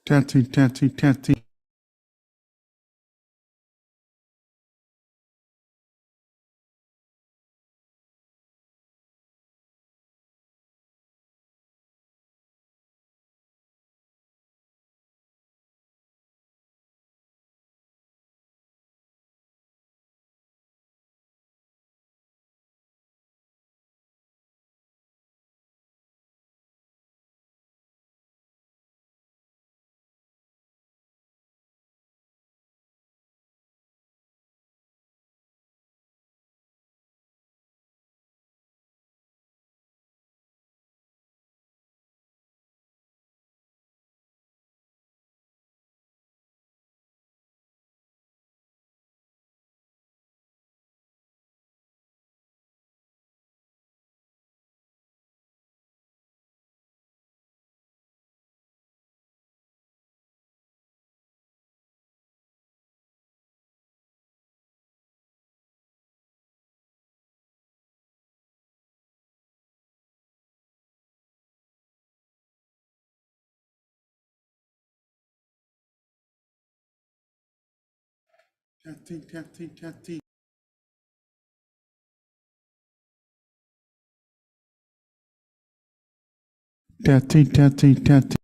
Testing, testing, testing. Testing, testing, testing. Testing, testing, testing.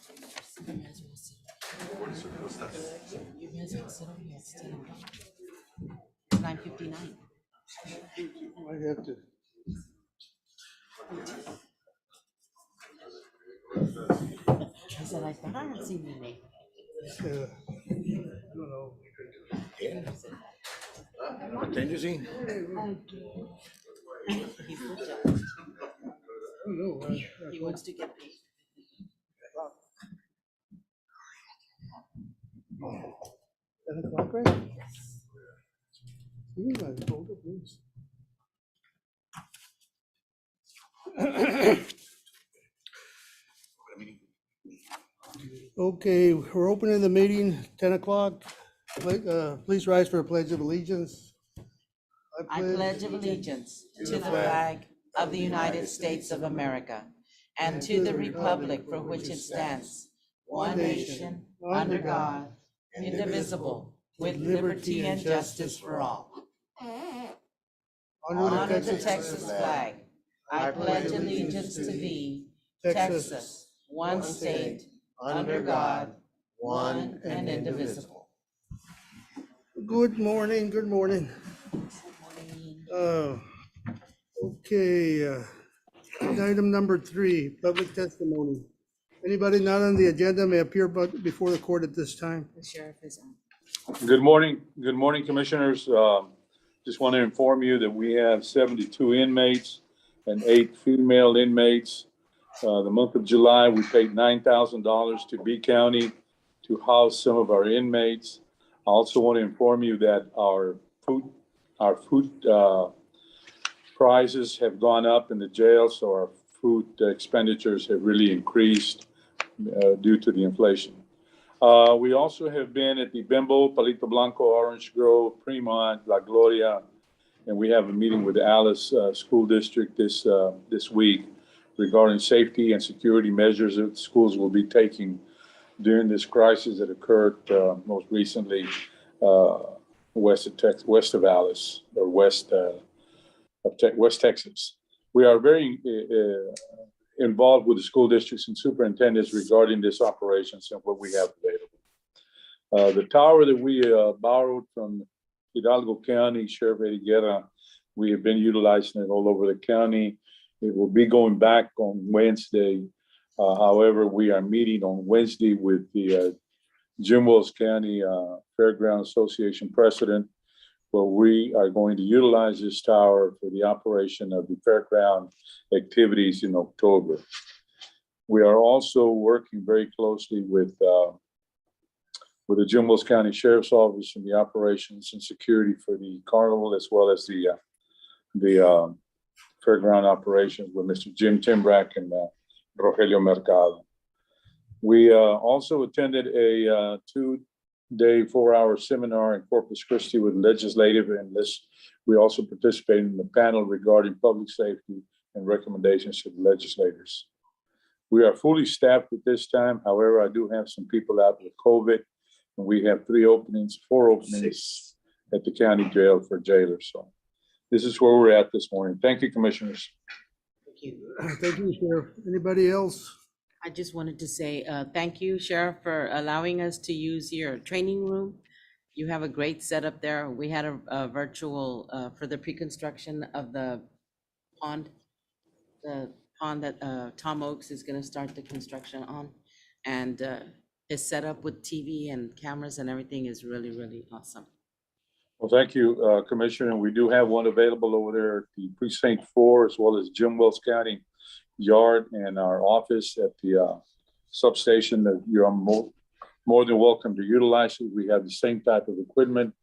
You may as well sit. You may as well sit over here. It's 10 o'clock. It's 9:59. Might have to. I said, I thought I had seen your name. I don't know. Contingency? He's so jealous. I don't know. He wants to get paid. 10 o'clock, right? You guys hold it, please. Okay, we're opening the meeting, 10 o'clock. Please rise for a pledge of allegiance. I pledge allegiance to the flag of the United States of America and to the republic for which it stands, one nation, under God, indivisible, with liberty and justice for all. Honor the Texas flag. I pledge allegiance to thee, Texas, one state, under God, one and indivisible. Good morning, good morning. Okay, item number 3, public testimony. Anybody not on the agenda may appear before the court at this time. The sheriff is on. Good morning, Commissioners. Just want to inform you that we have 72 inmates and 8 female inmates. The month of July, we paid $9,000 to B County to house some of our inmates. I also want to inform you that our food prices have gone up in the jail, so our food expenditures have really increased due to the inflation. We also have been at the Bimbo, Palito Blanco, Orange Grove, Fremont, La Gloria, and we have a meeting with the Alice School District this week regarding safety and security measures that schools will be taking during this crisis that occurred most recently west of Alice, or West Texas. We are very involved with the school districts and superintendents regarding this operations and what we have available. The tower that we borrowed from Hidalgo County, Sheriff Eddie Guerra, we have been utilizing it all over the county. It will be going back on Wednesday. However, we are meeting on Wednesday with the Gmos County Fairground Association president, where we are going to utilize this tower for the operation of the fairground activities in October. We are also working very closely with the Gmos County Sheriff's Office in the operations and security for the carnival, as well as the fairground operations with Mr. Jim Timbrack and Rogelio Mercado. We also attended a 2-day, 4-hour seminar in Corpus Christi with legislative and we also participated in the panel regarding public safety and recommendations to the legislators. We are fully staffed at this time. However, I do have some people out with COVID, and we have 4 openings at the county jail for jailers. So this is where we're at this morning. Thank you, Commissioners. Thank you. Thank you, Sheriff. Anybody else? I just wanted to say thank you, Sheriff, for allowing us to use your training room. You have a great setup there. We had a virtual for the pre-construction of the pond that Tom Oakes is going to start the construction on. And his setup with TV and cameras and everything is really, really awesome. Well, thank you, Commissioner. We do have one available over there at the Precinct 4, as well as Jim Wells County Yard and our office at the substation that you're more than welcome to utilize it. We have the same type of equipment,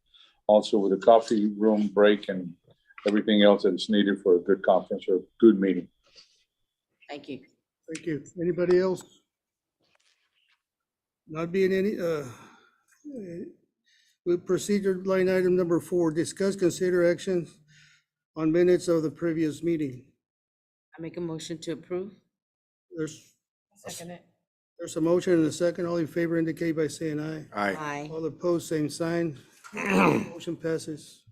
also with a coffee room break and everything else that is needed for a good conference or good meeting. Thank you. Thank you. Anybody else? Not being any, with procedure line item number 4, discuss, consider actions on minutes of the previous meeting. I make a motion to approve. Second it. There's a motion and a second. All in favor indicate by saying aye. Aye. All opposed, same sign. Motion passes.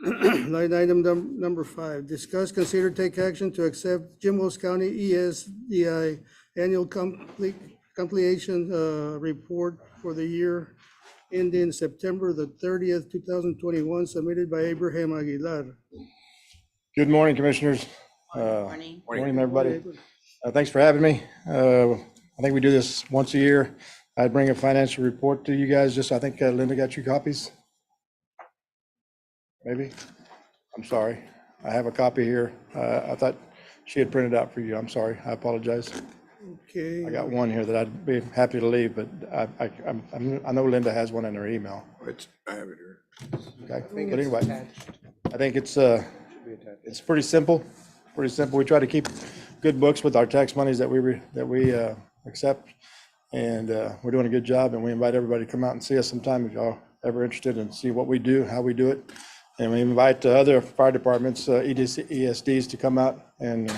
Line item number 5, discuss, consider, take action to accept Jim Wells County ESDI annual completion report for the year ending September the 30th, 2021, submitted by Abraham Aguilar. Good morning, Commissioners. Morning. Morning, everybody. Thanks for having me. I think we do this once a year. I bring a financial report to you guys. I think Linda got you copies? Maybe? I'm sorry. I have a copy here. I thought she had printed out for you. I'm sorry. I apologize. Okay. I got one here that I'd be happy to leave, but I know Linda has one in her email. I have it here. Okay, but anyway, I think it's pretty simple. We try to keep good books with our tax monies that we accept, and we're doing a good job. And we invite everybody to come out and see us sometime if y'all ever interested and see what we do, how we do it. And we invite other fire departments, ESDs, to come out and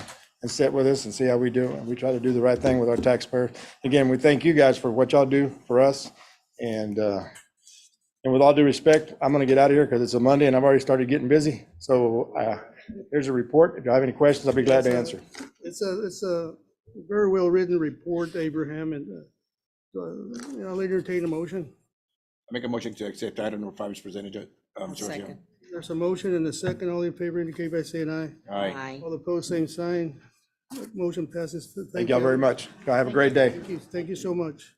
sit with us and see how we do. And we try to do the right thing with our taxpayers. Again, we thank you guys for what y'all do for us. And with all due respect, I'm going to get out of here because it's a Monday and I've already started getting busy. So here's a report. If you have any questions, I'll be glad to answer. It's a very well-written report, Abraham, and I'll entertain a motion. I make a motion to accept item number 5 is presented. Second. There's a motion and a second. All in favor indicate by saying aye. Aye. All opposed, same sign. Motion passes. Thank y'all very much. Y'all have a great day. Thank you so much.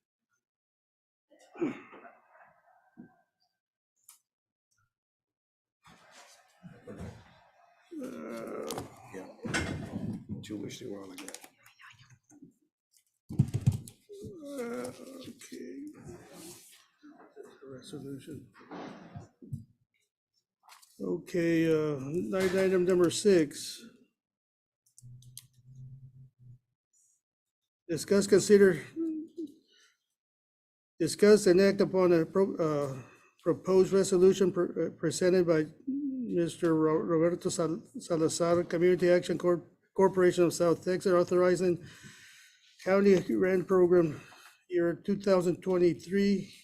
Two wish they were all like that. Okay. Resolution. Okay, item number 6. Discuss and act upon a proposed resolution presented by Mr. Roberto Salazar, Community Action Corporation of South Texas, authorizing county grant program year 2023,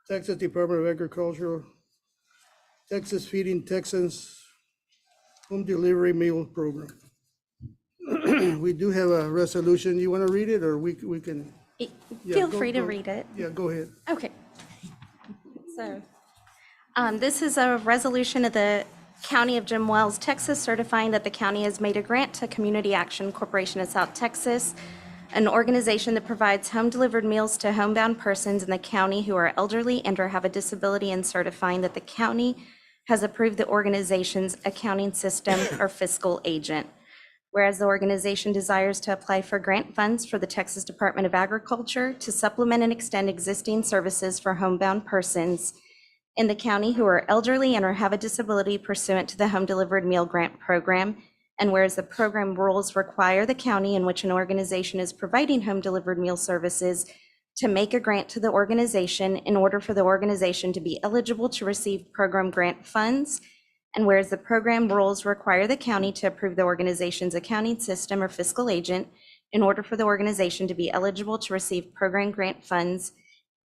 Texas Department of Agriculture, Texas Feeding Texans Home Delivery Meal Program. We do have a resolution. You want to read it, or we can? Feel free to read it. Yeah, go ahead. Okay. So, this is a resolution of the County of Jim Wells, Texas, certifying that the county has made a grant to Community Action Corporation of South Texas, an organization that provides home-delivered meals to homebound persons in the county who are elderly and or have a disability, and certifying that the county has approved the organization's accounting system or fiscal agent. Whereas the organization desires to apply for grant funds for the Texas Department of Agriculture to supplement and extend existing services for homebound persons in the county who are elderly and or have a disability pursuant to the Home Delivered Meal Grant Program. And whereas the program rules require the county in which an organization is providing home delivered meal services to make a grant to the organization in order for the organization to be eligible to receive program grant funds. And whereas the program rules require the county to approve the organization's accounting system or fiscal agent in order for the organization to be eligible to receive program grant funds.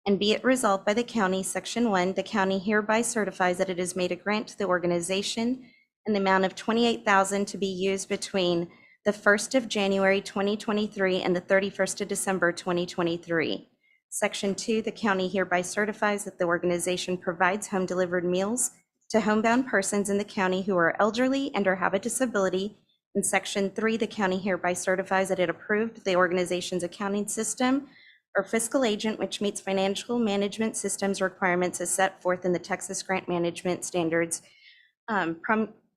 And be it resolved by the county, Section 1, the county hereby certifies that it has made a grant to the organization in the amount of $28,000 to be used between the 1st of January 2023 and the 31st of December 2023. Section 2, the county hereby certifies that the organization provides home delivered meals to homebound persons in the county who are elderly and or have a disability. In Section 3, the county hereby certifies that it approved the organization's accounting system or fiscal agent which meets financial management systems requirements as set forth in the Texas Grant Management Standards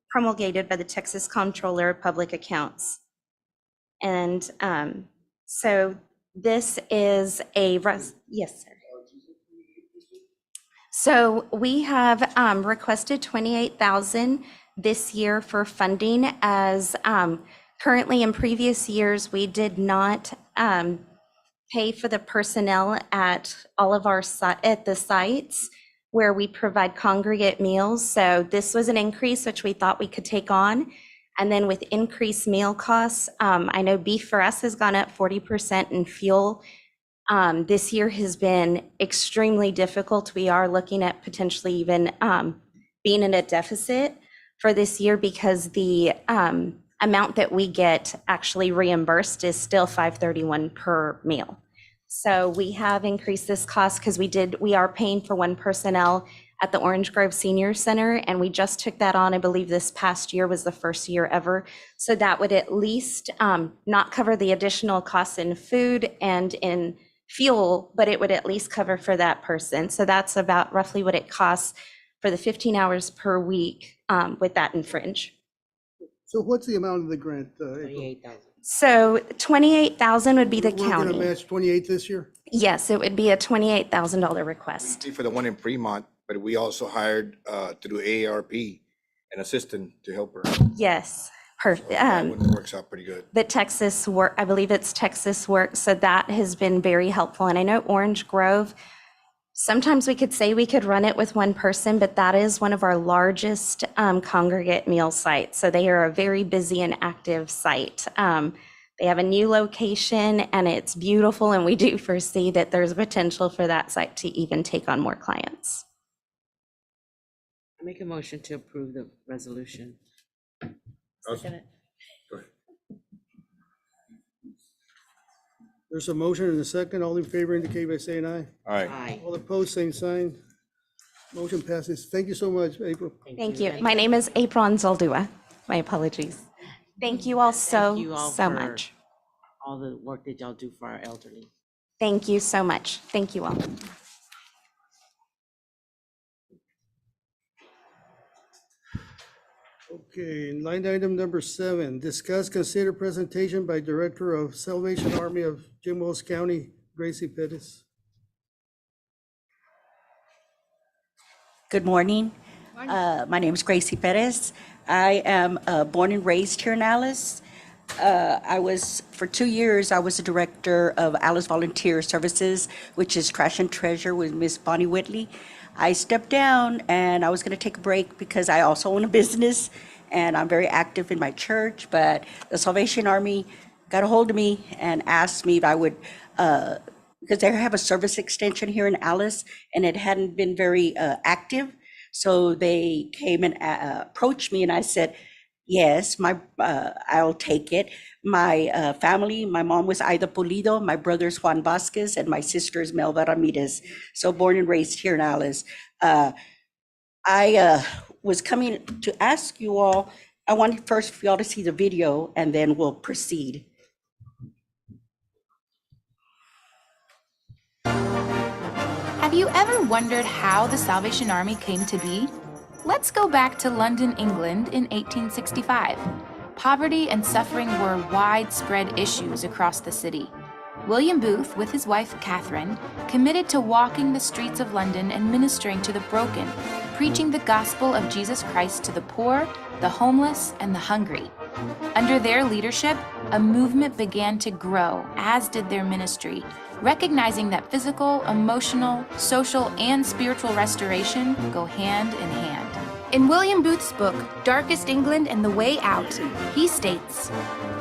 promulgated by the Texas Comptroller of Public Accounts. And so this is a, yes, sir. So we have requested $28,000 this year for funding, as currently in previous years, we did not pay for the personnel at all of our at the sites where we provide congregate meals. So this was an increase which we thought we could take on. And then with increased meal costs, I know beef for us has gone up 40%, and fuel this year has been extremely difficult. We are looking at potentially even being in a deficit for this year because the amount that we get actually reimbursed is still $5.31 per meal. So we have increased this cost because we are paying for one personnel at the Orange Grove Senior Center, and we just took that on. I believe this past year was the first year ever. So that would at least not cover the additional costs in food and in fuel, but it would at least cover for that person. So that's about roughly what it costs for the 15 hours per week with that in fringe. So what's the amount of the grant? April? 28,000. So 28,000 would be the We're gonna county. match 28 this year? Yes, it would be a $28,000 request. For the one in Fremont, but we also hired to do AARP, an assistant to help her. Yes, perfect. That one works out pretty good. The Texas work, I believe it's Texas work, so that has been very helpful. And I know Orange Grove, sometimes we could say we could run it with one person, but that is one of our largest congregate meal sites. So they are a very busy and active site. They have a new location and it's beautiful, and we do foresee that there's a potential for that site to even take on more clients. I make a motion to approve the resolution. Second it. Go ahead. There's a motion and a second. All in favor indicate by saying aye. All right. Aye. All opposed, same sign. Motion passes. Thank you so much, April. Thank you. My name is April Anzaldúa. My apologies. Thank you all Thank you all so for much. all the work that y'all do for our elderly. Thank you so much. Thank you all. Okay, and line item number 7, discuss, consider presentation by Director of Salvation Army of Gmos County, Gracie Pettis. Good morning. My name is Gracie Perez. I am born and raised here in Alice. For 2 years, I was the director of Alice Volunteer Services, which is Trash and Treasure with Miss Bonnie Whitley. I stepped down and I was going to take a break because I also own a business and I'm very active in my church, but the Salvation Army got a hold of me and asked me if I would, because they have a service extension here in Alice and it hadn't been very active. So they came and approached me and I said, yes, I'll take it. My family, my mom was Aida Pulido, my brother's Juan Vasquez, and my sister is Melva Ramirez. So born and raised here in Alice. I was coming to ask you all, I wanted first for y'all to see the video and then we'll proceed. Have you ever wondered how the Salvation Army came to be? Let's go back to London, England in 1865. Poverty and suffering were widespread issues across the city. William Booth, with his wife Catherine, committed to walking the streets of London and ministering to the broken, preaching the gospel of Jesus Christ to the poor, the homeless, and the hungry. Under their leadership, a movement began to grow, as did their ministry, recognizing that physical, emotional, social, and spiritual restoration go hand in hand. In William Booth's book, Darkest England and the Way Out, he states,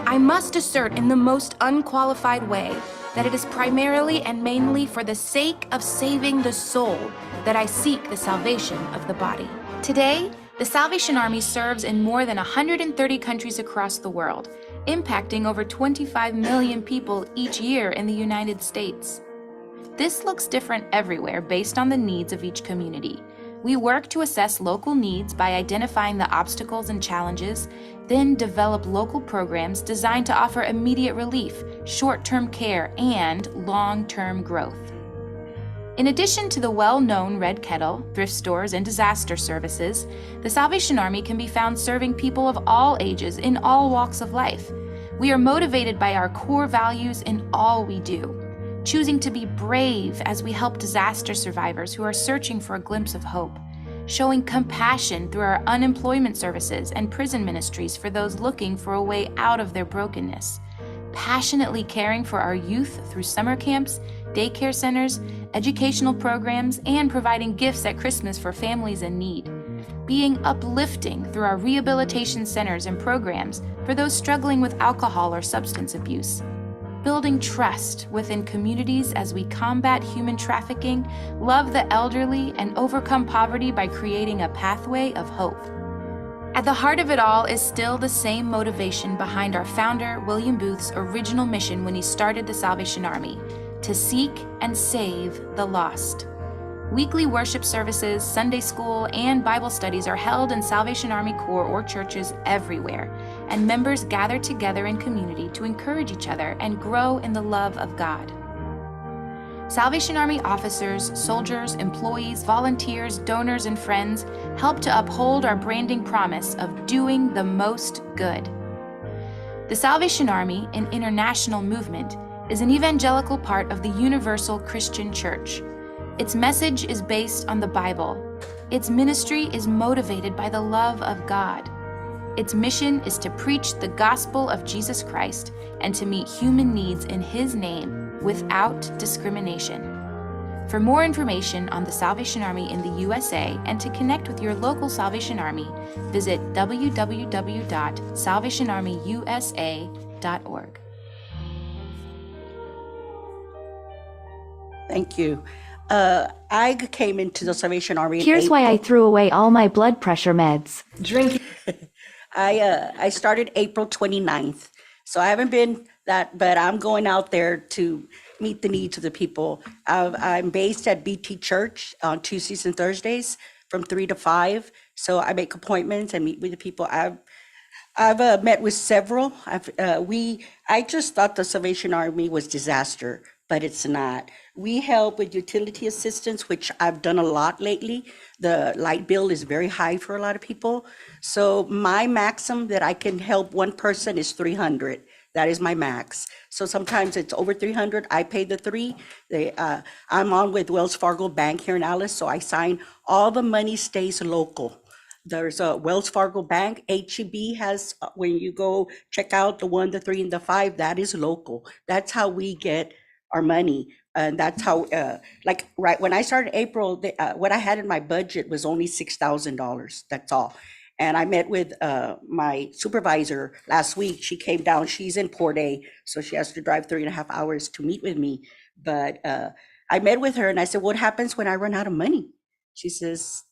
"I must assert in the most unqualified way that it is primarily and mainly for the sake of saving the soul that I seek the salvation of the body." Today, the Salvation Army serves in more than 130 countries across the world, impacting over 25 million people each year in the United States. This looks different everywhere based on the needs of each community. We work to assess local needs by identifying the obstacles and challenges, then develop local programs designed to offer immediate relief, short-term care, and long-term growth. In addition to the well-known Red Kettle, thrift stores, and disaster services, the Salvation Army can be found serving people of all ages in all walks of life. We are motivated by our core values in all we do, choosing to be brave as we help disaster survivors who are searching for a glimpse of hope, showing compassion through our unemployment services and prison ministries for those looking for a way out of their brokenness, passionately caring for our youth through summer camps, daycare centers, educational programs, and providing gifts at Christmas for families in need, being uplifting through our rehabilitation centers and programs for those struggling with alcohol or substance abuse, building trust within communities as we combat human trafficking, love the elderly, and overcome poverty by creating a pathway of hope. At the heart of it all is still the same motivation behind our founder, William Booth's original mission when he started the Salvation Army: to seek and save the lost. Weekly worship services, Sunday school, and Bible studies are held in Salvation Army Corps or churches everywhere, and members gather together in community to encourage each other and grow in the love of God. Salvation Army officers, soldiers, employees, volunteers, donors, and friends help to uphold our branding promise of doing the most good. The Salvation Army, an international movement, is an evangelical part of the Universal Christian Church. Its message is based on the Bible. Its ministry is motivated by the love of God. Its mission is to preach the gospel of Jesus Christ and to meet human needs in His name without discrimination. For more information on the Salvation Army in the USA and to connect with your local Salvation Army, visit www.salvationarmyusa.org. Thank you. I came into the Salvation Army in Here's why I April. threw away all my blood pressure meds. I started April 29th. So I haven't been that, but I'm going out there to meet the needs of the people. I'm based at BT Church on Tuesdays and Thursdays from 3 to 5. So I make appointments and meet with the people. I've met with several. I just thought the Salvation Army was disaster, but it's not. We help with utility assistance, which I've done a lot lately. The light bill is very high for a lot of people. So my maximum that I can help one person is 300. That is my max. So sometimes it's over 300. I pay the 3. I'm on with Wells Fargo Bank here in Alice, so I sign all the money stays local. There's a Wells Fargo Bank. HEB has, when you go check out the 1, the 3, and the 5, that is local. That's how we get our money. And that's how, like, right when I started April, what I had in my budget was only $6,000. That's all. And I met with my supervisor last week. She came down. She's in Port A, so she has to drive 3.5 hours to meet with me. But I met with her and I said, "What happens when I run out of money?" She says,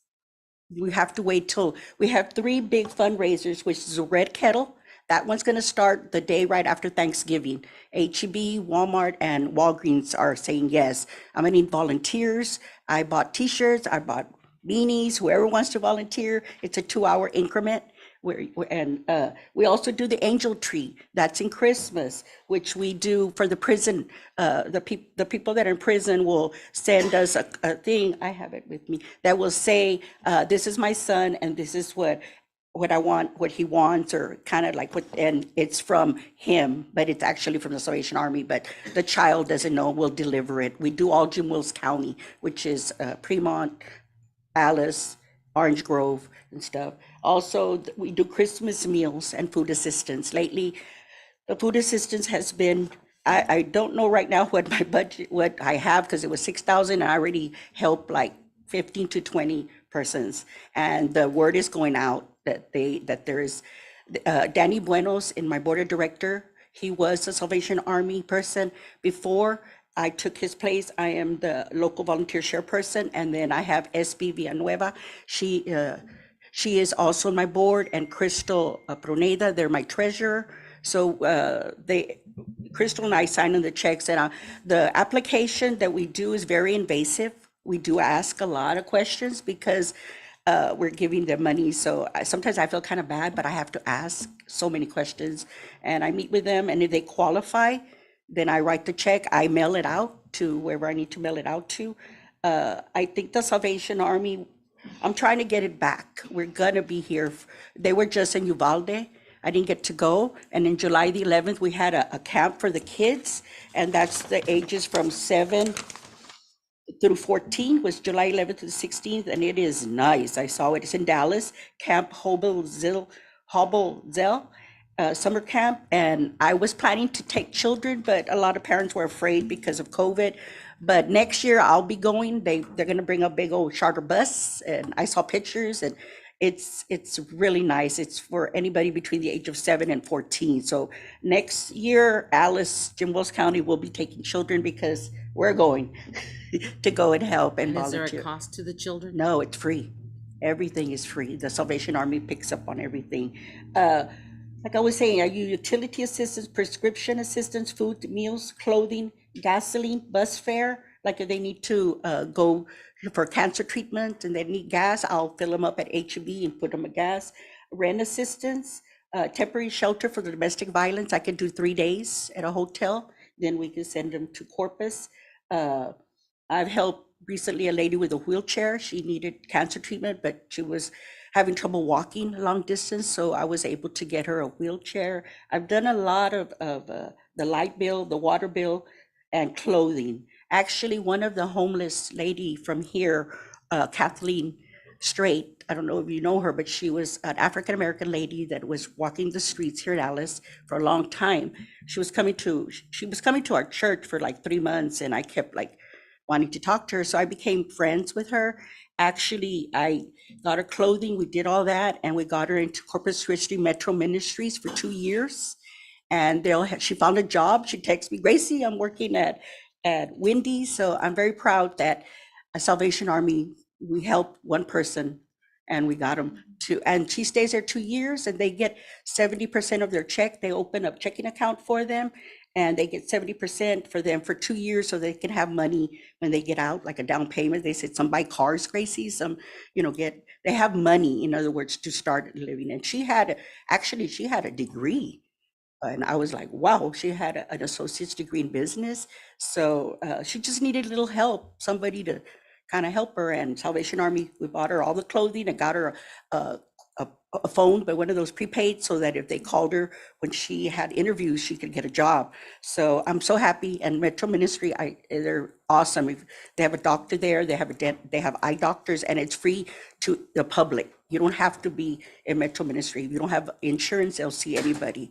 "We have to wait till we have 3 big fundraisers, which is a red kettle. That one's going to start the day right after Thanksgiving. HEB, Walmart, and Walgreens are saying yes. I'm going to need volunteers. I bought T-shirts. I bought beanies. Whoever wants to volunteer. It's a 2-hour increment. We also do the angel tree. That's in Christmas, which we do for the prison. The people that are in prison will send us a thing. I have it with me that will say, "This is my son, and this is what I want, what he wants," or kind of like and it's from him, but it's actually from the Salvation Army. But the child doesn't know. We'll deliver it. We do all Gmos County, which is Fremont, Alice, Orange Grove, and stuff. Also, we do Christmas meals and food assistance. Lately, the food assistance has been, I don't know right now what my budget, what I have, because it was 6,000 and I already helped like 15 to 20 persons. And the word is going out that there is, Danny Buenos in my board of director. He was a Salvation Army person before. I took his place. I am the local volunteer chairperson, and then I have SB Villanueva. She is also on my board, and Crystal Proneda, they're my treasurer. So Crystal and I sign on the checks, and the application that we do is very invasive. We do ask a lot of questions because we're giving them money. So sometimes I feel kind of bad, but I have to ask so many questions, and I meet with them, and if they qualify, then I write the check. I mail it out to wherever I need to mail it out to. I think the Salvation Army, I'm trying to get it back. We're gonna be here. They were just in Uvalde. I didn't get to go. And in July the 11th, we had a camp for the kids. And that's the ages from 7 through 14, was July 11th to the 16th. And it is nice. I saw it. It's in Dallas, Camp Hobelzell. Summer camp, and I was planning to take children, but a lot of parents were afraid because of COVID. But next year I'll be going. They're going to bring a big old charter bus, and I saw pictures, and it's really nice. It's for anybody between the age of 7 and 14. So next year, Alice, Jim Wells County will be taking children because we're going to go and help and And is there volunteer. a cost to the children? No, it's free. Everything is free. The Salvation Army picks up on everything. Like I was saying, are you utility assistance, prescription assistance, food, meals, clothing, gasoline, bus fare? Like if they need to go for cancer treatment and they need gas, I'll fill them up at HEB and put them a gas. Rent assistance, temporary shelter for the domestic violence. I could do 3 days at a hotel. Then we can send them to Corpus. I've helped recently a lady with a wheelchair. She needed cancer treatment, but she was having trouble walking long distance, so I was able to get her a wheelchair. I've done a lot of the light bill, the water bill, and clothing. Actually, one of the homeless lady from here, Kathleen Strait, I don't know if you know her, but she was an African-American lady that was walking the streets here in Alice for a long time. She was coming to our church for like 3 months, and I kept like wanting to talk to her, so I became friends with her. Actually, I got her clothing, we did all that, and we got her into Corpus Christi Metro Ministries for 2 years. And she found a job. She texts me, Gracie, I'm working at Wendy's. So I'm very proud that Salvation Army, we helped one person and we got them to, and she stays there 2 years and they get 70% of their check. They open up checking account for them and they get 70% for them for 2 years so they can have money when they get out, like a down payment. They said some buy cars, Gracie, some, they have money, in other words, to start living. And she had a degree. And I was like, wow, she had an associate's degree in business. So she just needed a little help, somebody to kind of help her. And Salvation Army, we bought her all the clothing and got her a phone, but one of those prepaid, so that if they called her when she had interviews, she could get a job. So I'm so happy. And Metro Ministry, they're awesome. They have a doctor there. They have eye doctors, and it's free to the public. You don't have to be in Metro Ministry. If you don't have insurance, they'll see anybody.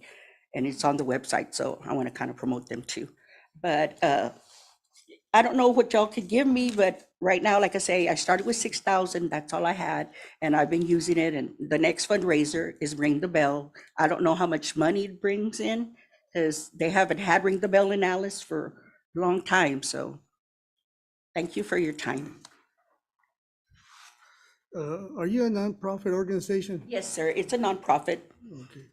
And it's on the website, so I want to kind of promote them too. But I don't know what y'all could give me, but right now, like I say, I started with 6,000, that's all I had, and I've been using it, and the next fundraiser is Ring the Bell. I don't know how much money it brings in, because they haven't had Ring the Bell in Alice for a long time, so thank you for your time. Are you a nonprofit organization? Yes, sir, it's a nonprofit. Okay.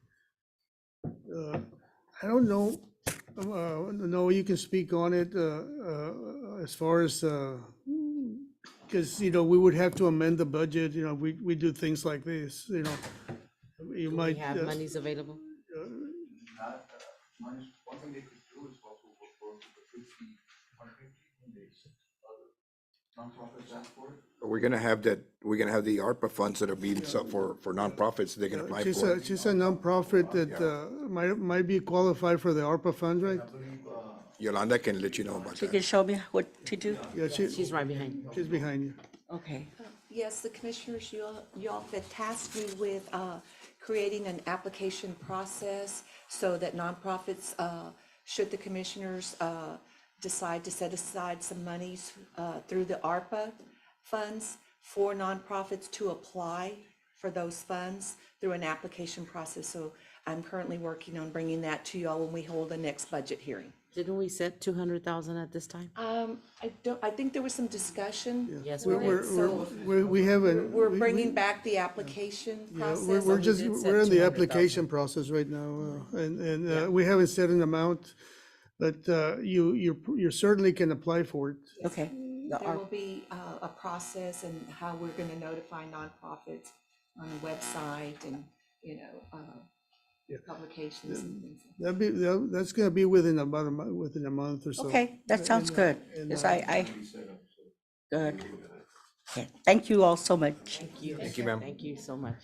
I don't know, no, you can speak on it, as far as, because, we would have to amend the budget, we do things like this, you Do we might. have monies available? One thing they could do is also for the 150 days. Nonprofits ask for it. We're gonna have the ARPA funds that are being sub for nonprofits, they can apply She's for a, it. she's a nonprofit that might be qualified for the ARPA funds, right? Yolanda can let you know about You that. can show me what to do? Yeah, She's right behind you. she's behind you. Okay. Yes, the commissioners, you all had tasked me with creating an application process so that nonprofits, should the commissioners decide to set aside some monies through the ARPA funds for nonprofits to apply for those funds through an application process. So I'm currently working on bringing that to you all when we hold the next budget hearing. Didn't we set 200,000 at this time? I think there was some discussion. Yes, we We're, did. we haven't. We're bringing back the application process. We're did set we're in the 200,000. application process right now, and we haven't set an amount, but you certainly can apply for it. Okay. There will be a process and how we're going to notify nonprofits on the website and, publications and things. That's gonna be within about within a month or so. Okay, that sounds good. Because good. Okay, thank you all so much. Thank you. Thank you, ma'am. Thank you so much.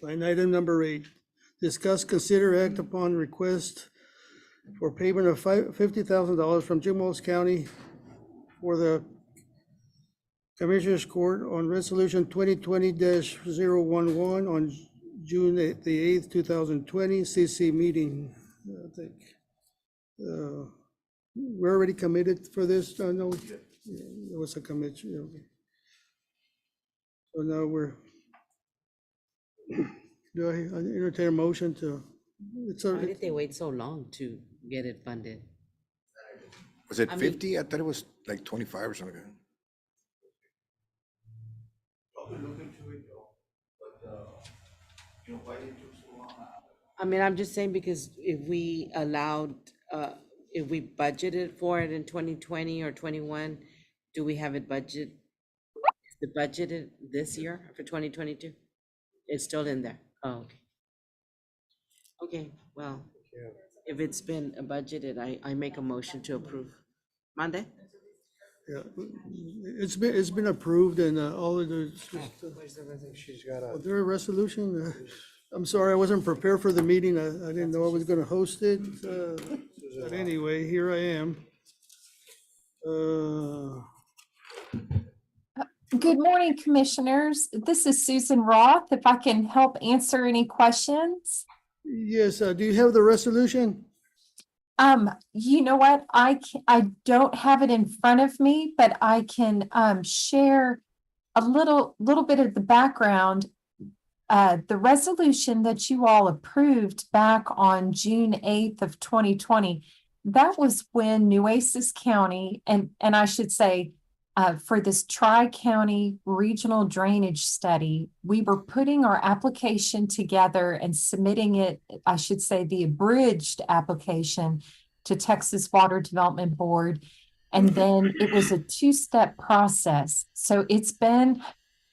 Line item number 8, discuss, consider, act upon request for payment of $50,000 from Gmos County for the Commissioners Court on Resolution 2020-011 on June the 8th, 2020, CC meeting, I think. We're already committed for this, no, there was a commitment, okay. So now do I entertain a motion to, Why did they wait so long to get it funded? Was it I mean- 50? I thought it was like 25 or something. I mean, I'm just saying because if we allowed, if we budgeted for it in 2020 or 21, do we have it budget? Is it budgeted this year for 2022? It's still in there. Oh, okay. Okay, well, if it's been budgeted, I make a motion to approve. Monday? Yeah, it's been approved and all of the, She's got a. was there a resolution? I'm sorry, I wasn't prepared for the meeting. I didn't know I was gonna host it. But anyway, here I am. Good morning, Commissioners. This is Susan Roth. If I can help answer any questions. Yes, do you have the resolution? You know what? I don't have it in front of me, but I can share a little bit of the background. The resolution that you all approved back on June 8th of 2020, that was when Nueces County, and I should say, for this Tri-County Regional Drainage Study, we were putting our application together and submitting it, I should say, the abridged application to Texas Water Development Board. And then it was a two-step process. So it's been,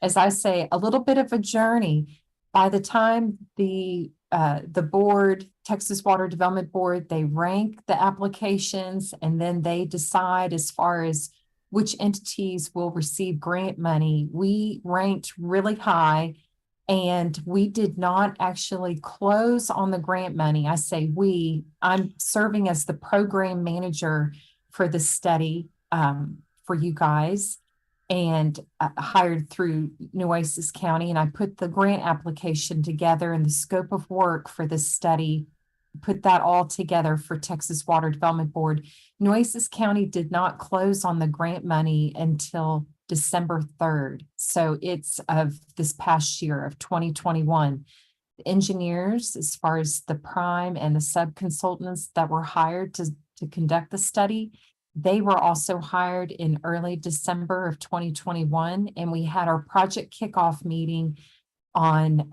as I say, a little bit of a journey. By the time the board, Texas Water Development Board, they rank the applications and then they decide as far as which entities will receive grant money. We ranked really high and we did not actually close on the grant money. I say we, I'm serving as the program manager for the study for you guys and hired through Nueces County. And I put the grant application together and the scope of work for this study, put that all together for Texas Water Development Board. Nueces County did not close on the grant money until December 3rd. So it's of this past year of 2021. The engineers, as far as the prime and the sub-consultants that were hired to conduct the study, they were also hired in early December of 2021. And we had our project kickoff meeting on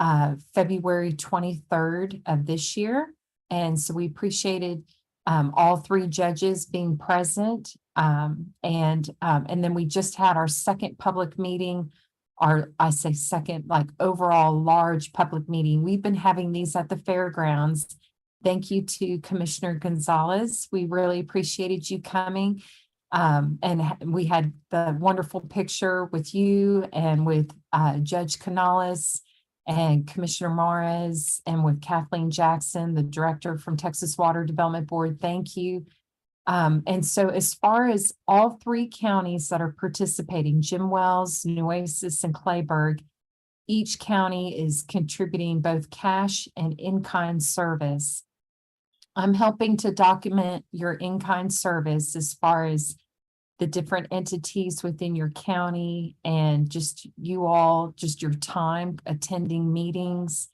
February 23rd of this year. And so we appreciated all three judges being present. And then we just had our second public meeting, I say second, like overall large public meeting. We've been having these at the fairgrounds. Thank you to Commissioner Gonzalez. We really appreciated you coming. And we had the wonderful picture with you and with Judge Canales and Commissioner Morris and with Kathleen Jackson, the director from Texas Water Development Board. Thank you. And so as far as all three counties that are participating, Jim Wells, Nueces, and Clayburgh, each county is contributing both cash and in-kind service. I'm helping to document your in-kind service as far as the different entities within your county and just you all, just your time attending meetings.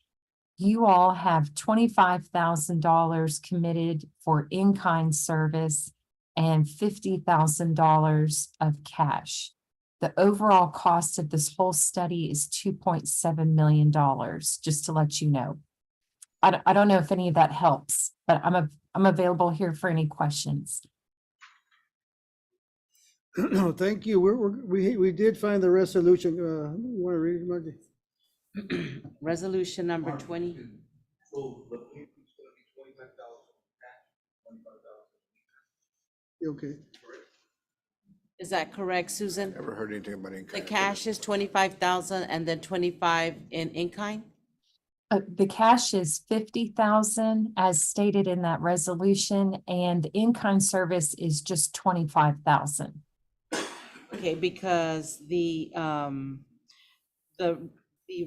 You all have $25,000 committed for in-kind service and $50,000 of cash. The overall cost of this whole study is $2.7 million, just to let you know. I don't know if any of that helps, but I'm available here for any questions. Thank you. We did find the resolution. You want to read it, Margie? Resolution number 20. Okay. Is that correct, Susan? Never heard anything about in-kind. The cash is 25,000 and then 25 in kind? The cash is 50,000 as stated in that resolution, and in-kind service is just 25,000. Okay, because the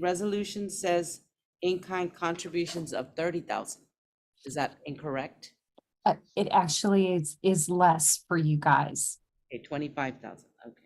resolution says in-kind contributions of 30,000. Is that incorrect? It actually is less for you guys. Okay, 25,000, okay.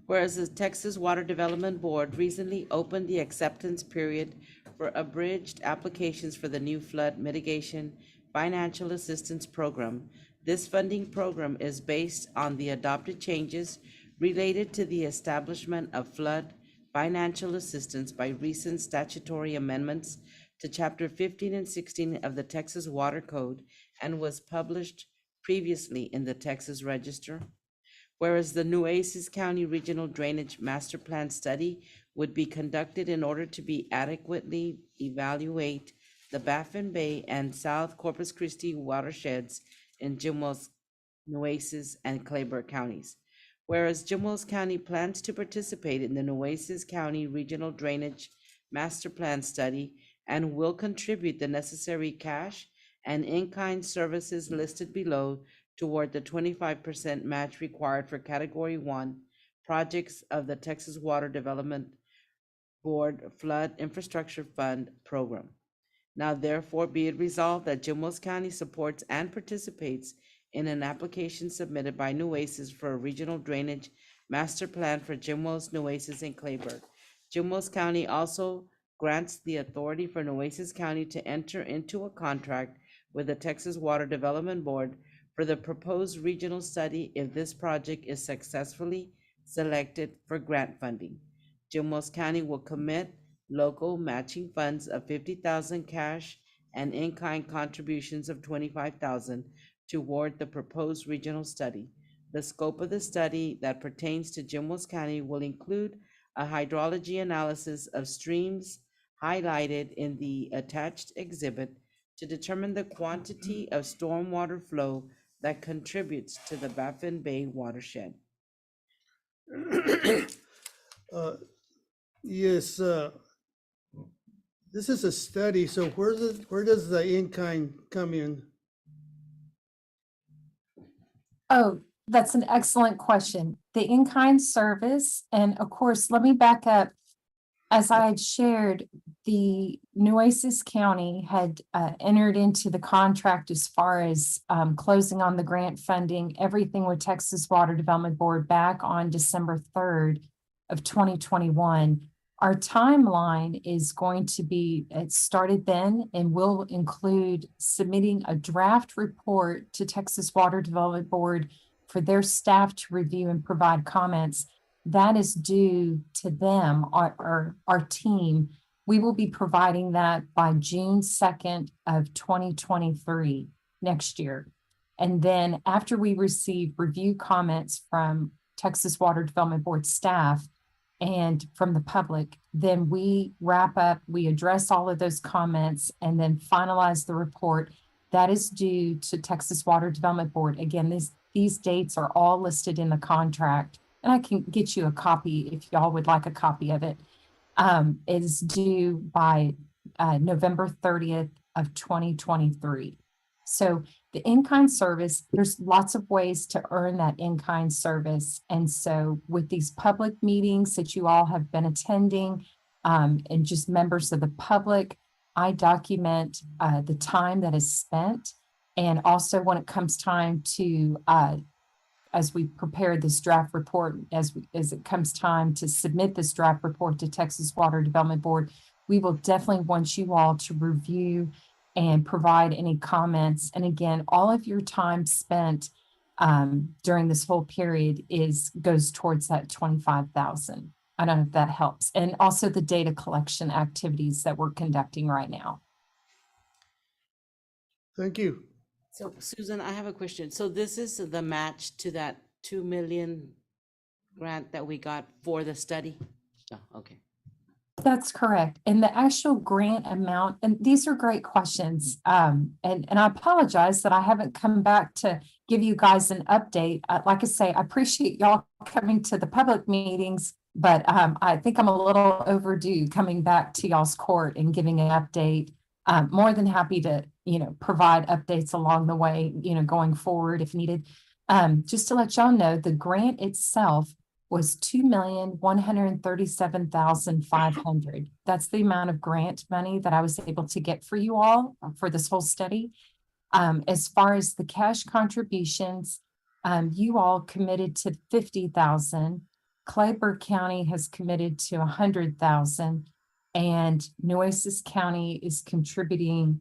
Whereas the Texas Water Development Board recently opened the acceptance period for abridged applications for the new flood mitigation financial assistance program. This funding program is based on the adopted changes related to the establishment of flood financial assistance by recent statutory amendments to Chapter 15 and 16 of the Texas Water Code and was published previously in the Texas Register. Whereas the Nueces County Regional Drainage Master Plan Study would be conducted in order to be adequately evaluate the Baffin Bay and South Corpus Christi watersheds in Gmos, Nueces, and Clayburgh counties. Whereas Gmos County plans to participate in the Nueces County Regional Drainage Master Plan Study and will contribute the necessary cash and in-kind services listed below toward the 25% match required for Category 1 projects of the Texas Water Development Board Flood Infrastructure Fund Program. Now therefore be it resolved that Gmos County supports and participates in an application submitted by Nueces for a regional drainage master plan for Gmos, Nueces, and Clayburgh. Gmos County also grants the authority for Nueces County to enter into a contract with the Texas Water Development Board for the proposed regional study if this project is successfully selected for grant funding. Gmos County will commit local matching funds of $50,000 cash and in-kind contributions of $25,000 toward the proposed regional study. The scope of the study that pertains to Gmos County will include a hydrology analysis of streams highlighted in the attached exhibit to determine the quantity of stormwater flow that contributes to the Baffin Bay watershed. Yes, this is a study, so where does the in-kind come in? Oh, that's an excellent question. The in-kind service, and of course, let me back up. As I had shared, the Nueces County had entered into the contract as far as closing on the grant funding, everything with Texas Water Development Board back on December 3rd of 2021. Our timeline is going to be, it started then and will include submitting a draft report to Texas Water Development Board for their staff to review and provide comments. That is due to them, our team. We will be providing that by June 2nd of 2023, next year. And then after we receive review comments from Texas Water Development Board staff and from the public, then we wrap up, we address all of those comments and then finalize the report. That is due to Texas Water Development Board. Again, these dates are all listed in the contract. And I can get you a copy if y'all would like a copy of it. It is due by November 30th of 2023. So the in-kind service, there's lots of ways to earn that in-kind service. And so with these public meetings that you all have been attending and just members of the public, I document the time that is spent. And also when it comes time to as we prepare this draft report, as it comes time to submit this draft report to Texas Water Development Board, we will definitely want you all to review and provide any comments. And again, all of your time spent during this whole period goes towards that 25,000. I don't know if that helps. And also the data collection activities that we're conducting right now. Thank you. So Susan, I have a question. So this is the match to that 2 million grant that we got for the study? Oh, okay. That's correct. And the actual grant amount, and these are great questions. And I apologize that I haven't come back to give you guys an update. Like I say, I appreciate y'all coming to the public meetings, but I think I'm a little overdue coming back to y'all's court and giving an update. More than happy to, provide updates along the way, going forward if needed. Just to let y'all know, the grant itself was $2,137,500. That's the amount of grant money that I was able to get for you all for this whole study. As far as the cash contributions, you all committed to 50,000. Clayburgh County has committed to 100,000. and Nueces County is contributing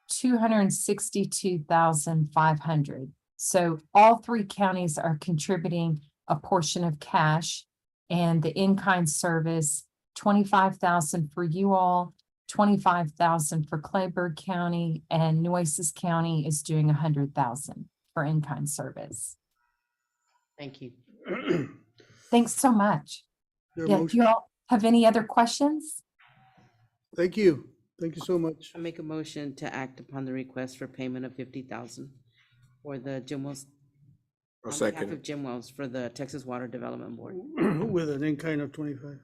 262,500. So all three counties are contributing a portion of cash, and the in-kind service, 25,000 for you all, 25,000 for Clayburgh County, and Nueces County is doing 100,000 for in-kind service. Thank you. Thanks so much. Your Yeah, do motion? you all have any other questions? Thank you. Thank you so much. I make a motion to act upon the request for payment of 50,000 for the Gmos. A On behalf second. of Gmos for the Texas Water Development Board. With an in-kind of 25.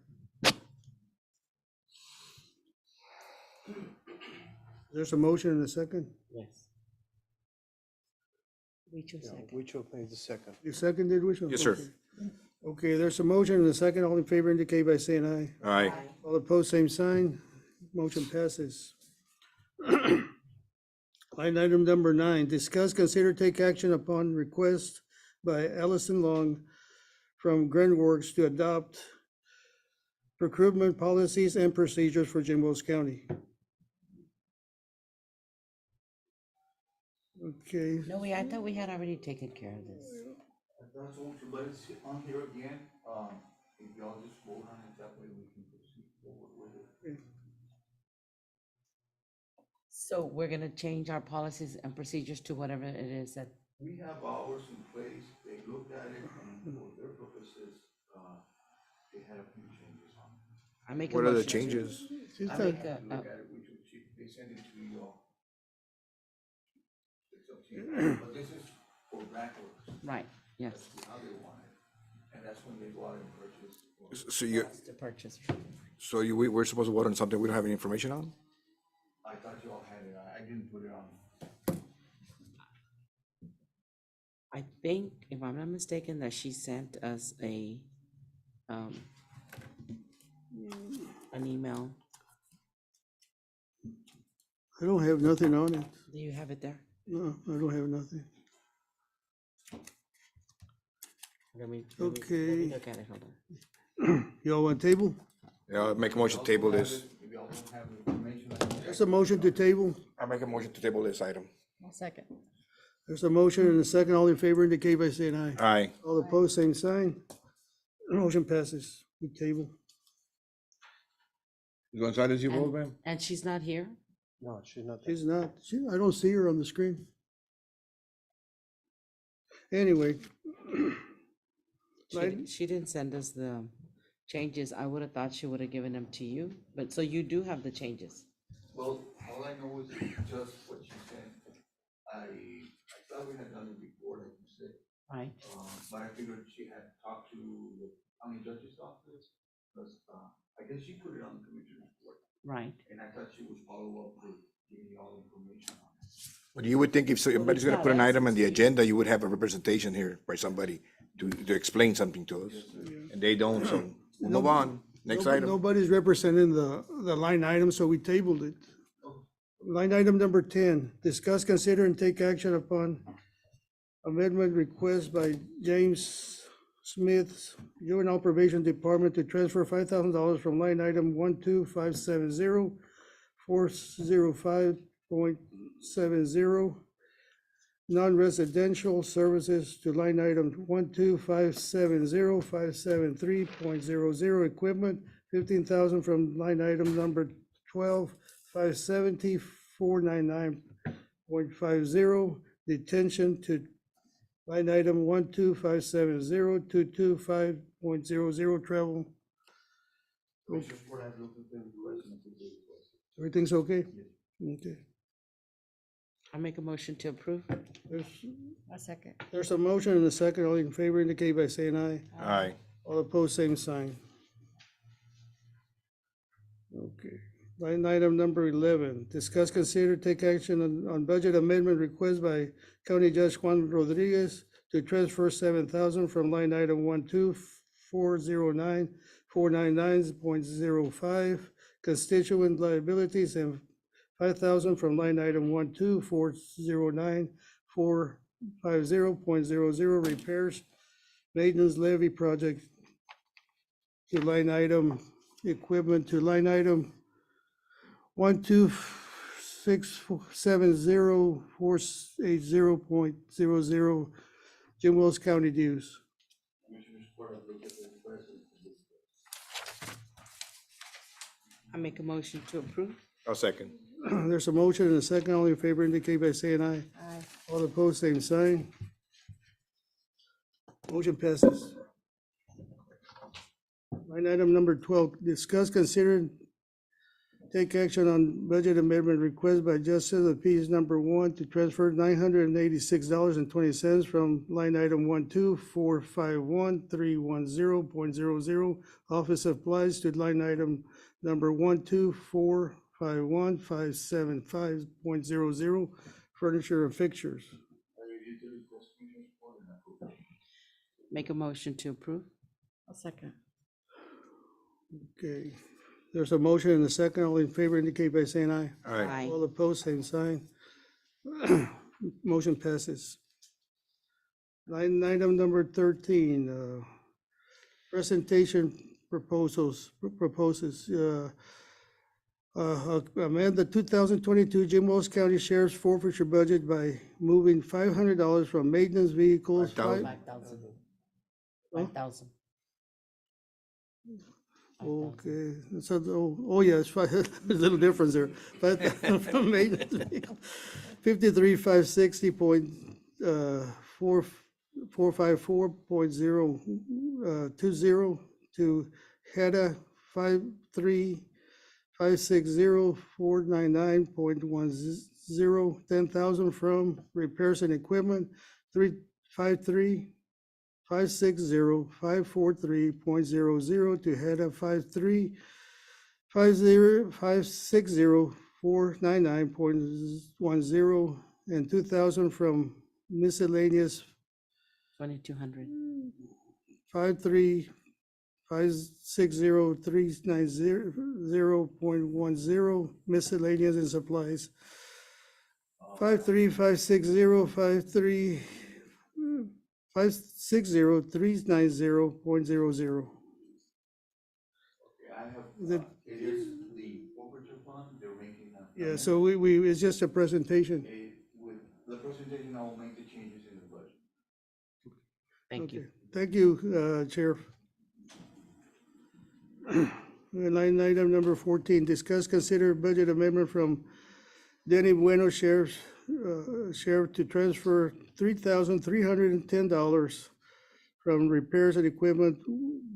There's a motion and a second. Yes. Rachel second. Which made the second? You seconded, which one? Yes, sir. Okay. Okay, there's a motion and a second. All in favor indicate by saying aye. Aye. All opposed, same sign. Motion passes. Line item number 9, discuss, consider, take action upon request by Allison Long from Grandworks to adopt procurement policies and procedures for Jimbo's County. Okay, No, I thought we had already taken care of this. That's all, but it's on here again, if y'all just vote on it, that way we can proceed forward with it. So we're gonna change our policies and procedures to whatever it is that, We have ours in place, they looked at it, and for their purposes, they had a few changes on it. I make a What are the motion to- changes? she's I not- make a, Look at it, they send it to y'all. It's up to you, but this is for Grantworks, right, yes, that's how they want it, and that's when they go out and purchase. So you, that's the purchase. we're supposed to vote on something we don't have any information on? I thought y'all had it, I didn't put it on. I think, if I'm not mistaken, that she sent us an email. I don't have nothing on it. Do you have it there? No, I don't have nothing. Let me Okay. look at it, hold on. Y'all want table? Yeah, I'll make a motion to table this. If y'all don't have information, I can There's a motion to table. I make a motion to table this item. Second. There's a motion and a second. All in favor indicate by saying aye. Aye. All opposed, same sign. Motion passes. We table. Gonzalez, you vote, ma'am? And she's not here? No, she's not. She's not, I don't see her on the screen. Anyway. She didn't send us the changes. I would have thought she would have given them to you, but so you do have the changes. Well, all I know is just what you said. I thought we had done it before, like you said, Right. but I figured she had talked to the county judge's office, because, I guess she put it on the commissioner's report, Right. and I thought she would follow up with giving you all the information on it. But you would think if somebody's gonna put an item on the agenda, you would have a representation here by somebody to explain something to us. And they don't, so we'll move on. Next item. Nobody's representing the line item, so we tabled it. Line item number 10, discuss, consider, and take action upon amendment request by James Smith's Juvenile Probation Department to transfer $5,000 from line item 12570-405.70 non-residential services to line item 12570-573.00 equipment, 15,000 from line item number 12-570-499.50 detention to line item 12570-225.00 travel. Everything's okay? Okay. I make a motion to approve. A second. There's a motion and a second. All in favor indicate by saying aye. Aye. All opposed, same sign. Okay. Line item number 11, discuss, consider, take action on budget amendment request by County Judge Juan Rodriguez to transfer 7,000 from line item 12409-499.05 constituent liabilities and 5,000 from line item 12409-450.00 repairs maintenance levy project to line item equipment to line item 12670,480.00 Jim Wells County dues. I make a motion to approve. I'll second. There's a motion and a second. All in favor indicate by saying aye. Aye. All opposed, same sign. Motion passes. Line item number 12, discuss, consider, take action on budget amendment request by Justice of the Peace number 1 to transfer $986.20 from line item 12451,310.00 office supplies to line item number 12451,575.00 furniture and fixtures. Make a motion to approve. I'll second. Okay, there's a motion and a second. All in favor indicate by saying aye. Aye. All opposed, same sign. Motion passes. Line item number 13, presentation proposes, amend the 2022 Jim Wells County Sheriff's forfeiture budget by moving $500 from maintenance vehicles. 5,000. 5,000. Okay, so, yeah, it's five, there's a little difference there. 5,000 from maintenance vehicle, 53,560.454.020 to HEDA 53,560,499.10, 10,000 from repairs and equipment, 560,543.00 to HEDA 53,560,499.10, and 2,000 from miscellaneous 2,200. 53560,390.10 miscellaneous and supplies. 560,390.00. I have, The- it is the forfeiture fund, they're making a. Yeah, so we, it's just a presentation. With the presentation, I will make the changes in the budget. Thank you. Okay. Thank you, Sheriff. Line item number 14, discuss, consider budget amendment from Denny Bueno Sheriff to transfer $3,310 from repairs and equipment,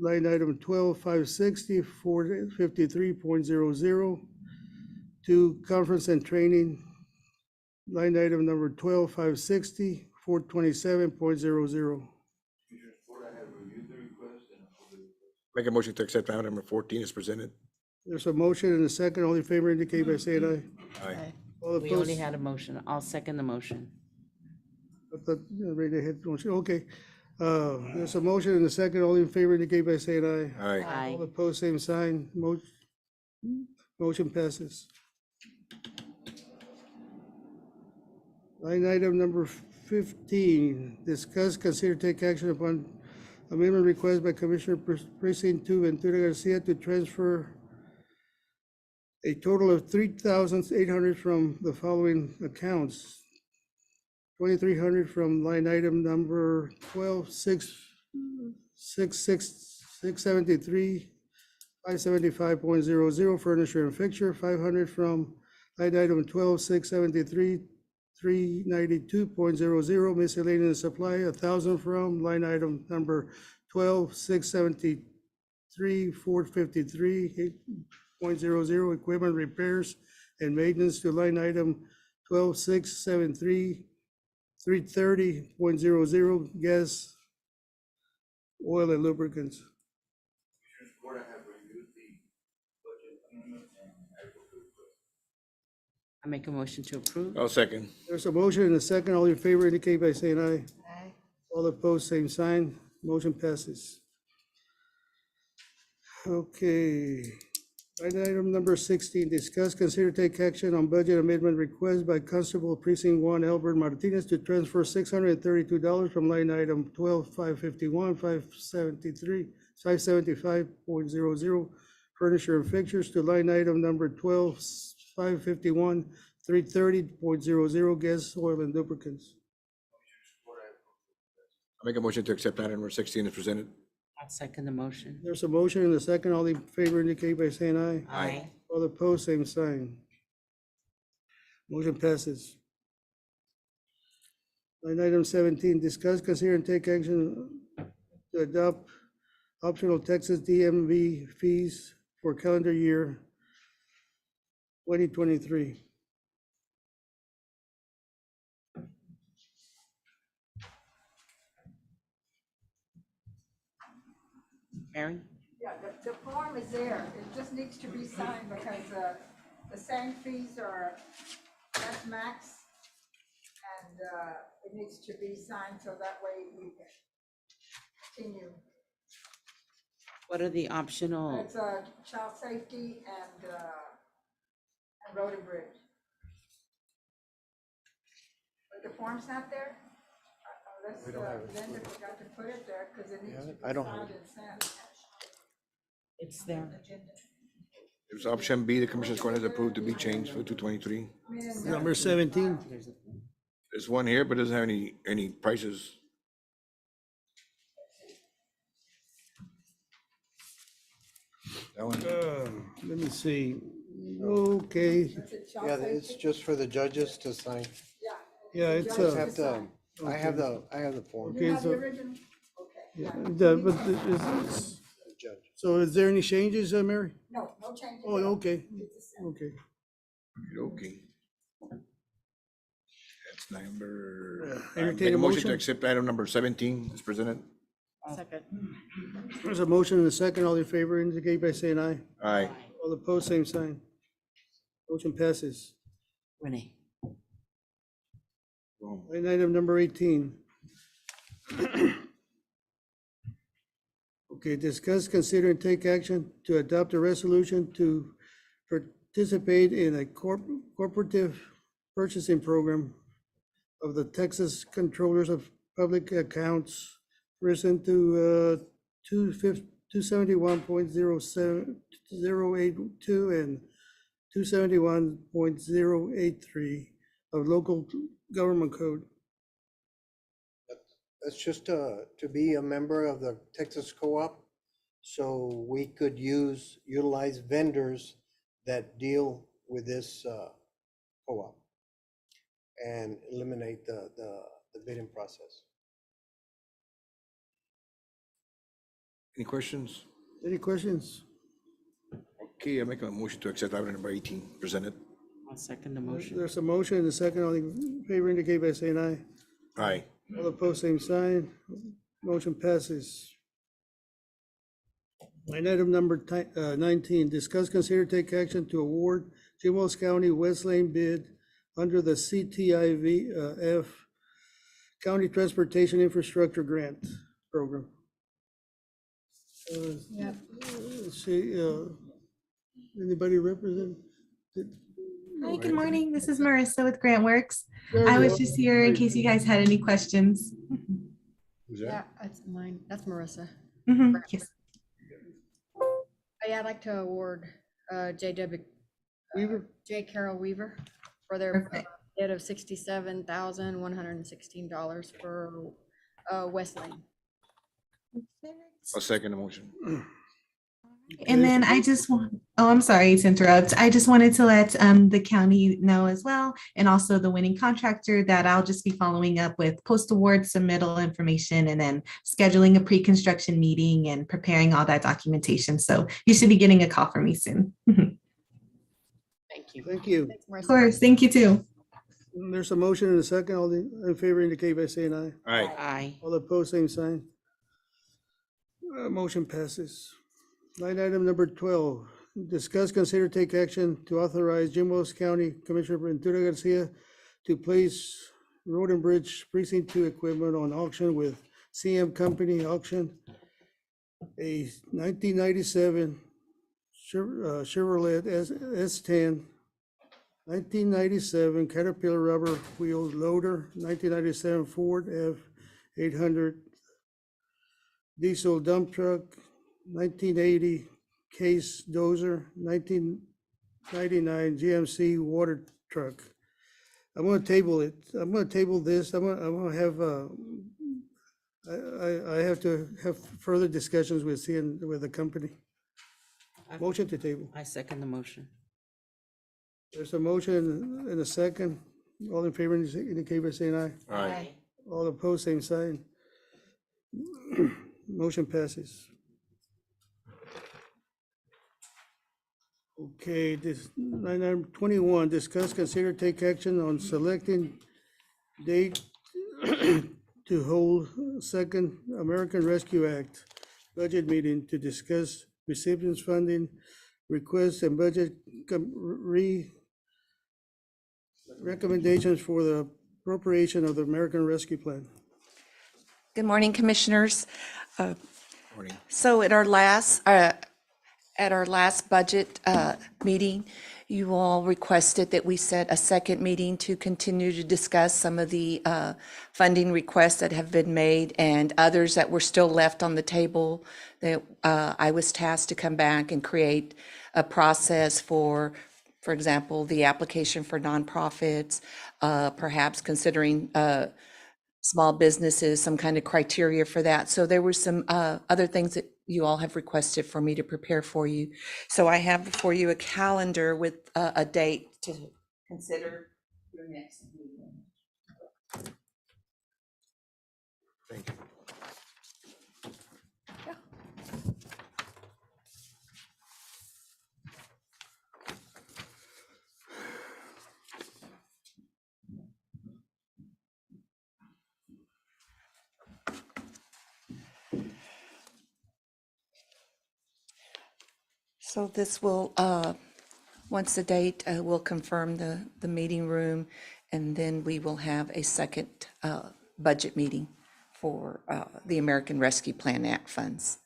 line item 12,560, 453.00 to conference and training, line item number 12,560, 427.00. Make a motion to accept item number 14 is presented. There's a motion and a second. All in favor indicate by saying aye. Aye. All We only opposed. had a motion. I'll second the motion. I thought, ready to hit motion. Okay. There's a motion and a second. All in favor indicate by saying aye. Aye. Aye. All opposed, same sign. Motion passes. Line item number 15, discuss, consider, take action upon amendment request by Commissioner Precinct 2 Ventura Garcia to transfer a total of 3,800 from the following accounts. 2,300 from line item number 12,673, 575.00 furniture and fixture, 500 from line item 12,673, 392.00 miscellaneous supply, 1,000 from line item number 12,673, 453.00 equipment repairs and maintenance to line item 12,673, 330.00 gas, oil and lubricants. Court, I have reviewed the budget amendment and I will do it. I make a motion to approve. I'll second. There's a motion and a second. All in favor indicate by saying aye. Aye. All opposed, same sign. Motion passes. Okay. Line item number 16, discuss, consider, take action on budget amendment request by Constable Precinct 1 Albert Martinez to transfer $632 from line item 12,551, 575.00 furniture and fixtures to line item number 12,551, 330.00, gas, oil, and lubricants. I make a motion to accept item number 16 is presented. I'll second the motion. There's a motion and a second. All in favor indicate by saying aye. Aye. All opposed, same sign. Motion passes. Line item 17, discuss, consider, and take action to adopt optional Texas DMV fees for calendar year 2023. Mary? Yeah, the form is there. It just needs to be signed because the same fees are, that's max. And it needs to be signed so that way we can continue. What are the optional? It's child safety and road and bridge. But the form's not there? Unless Linda forgot to put it there because it needs to be I don't have signed and sent. It's there. There's option B, the Commission's Court has approved to be changed for 223. Number 17. There's one here, but doesn't have any prices. That one, Let me see. Okay, Yeah, it's just for the judges to sign. yeah, it's, I have the form. okay, so, Original? Okay. yeah, so is there any changes, Mary? No, no changes. Oh, okay, okay. okay. That's number. I Entertain make a a motion to motion? accept item number 17 is presented. Second. There's a motion and a second. All in favor indicate by saying aye. Aye. All opposed, same sign. Motion passes. Renee? Boom. Line item number 18. Okay, discuss, consider, and take action to adopt a resolution to participate in a cooperative purchasing program of the Texas Controllers of Public Accounts pursuant to 271.08082 and 271.083 of local government code. That's just to be a member of the Texas Co-op, so we could utilize vendors that deal with this co-op and eliminate the bidding process. Any questions? Any questions? Okay, I make a motion to accept item number 18 presented. I'll second the motion. There's a motion and a second. All in favor indicate by saying aye. Aye. All opposed, same sign. Motion passes. Line item number 19, discuss, consider, take action to award Gmos County West Lane bid under the CTIV County Transportation Infrastructure Grant Program. Yep. See, anybody represent? Hi, good morning. This is Marissa with GrantWorks. There I you was are. just here in case you guys had any questions. Who's Yeah, that's mine. That's Marissa. Mhm, yes. Yeah, I'd like to award JW, Weaver? J. Carroll Weaver for their Perfect. bid of $67,116 for West Lane. I'll second the motion. And then I just want, oh, I'm sorry to interrupt. I just wanted to let the county know as well, and also the winning contractor, that I'll just be following up with post-award submittal information and then scheduling a pre-construction meeting and preparing all that documentation. So you should be getting a call from me soon. Of Thank you. Thank you. course, thank you too. There's a motion and a second. All in favor indicate by saying aye. Aye. Aye. All opposed, same sign. Motion passes. Line item number 12, discuss, consider, take action to authorize Gmos County Commissioner Ventura Garcia to place road and bridge precinct 2 equipment on auction with CM Company Auction, a 1997 Chevrolet S10, 1997 Caterpillar rubber wheel loader, 1997 Ford F800 diesel dump truck, 1980 Case Dozer, 1999 GMC water truck. I'm gonna table it. I'm gonna table this. I'm gonna have, I have to have further discussions with with the company. Motion to table. I second the motion. There's a motion and a second. All in favor indicate by saying aye. Aye. All opposed, same sign. Motion passes. Okay, this, item 21, discuss, consider, take action on selecting date to hold second American Rescue Act budget meeting to discuss recipients funding requests and budget recommendations for the appropriation of the American Rescue Plan. Good morning, Commissioners. Morning. So at our last budget meeting, you all requested that we set a second meeting to continue to discuss some of the funding requests that have been made and others that were still left on the table, that I was tasked to come back and create a process for example, the application for nonprofits, perhaps considering small businesses, some kind of criteria for that. So there were some other things that you all have requested for me to prepare for you. So I have before you a calendar with a date to consider your next meeting. Thank you. So this will, once the date, we'll confirm the meeting room, and then we will have a second budget meeting for the American Rescue Plan Act funds.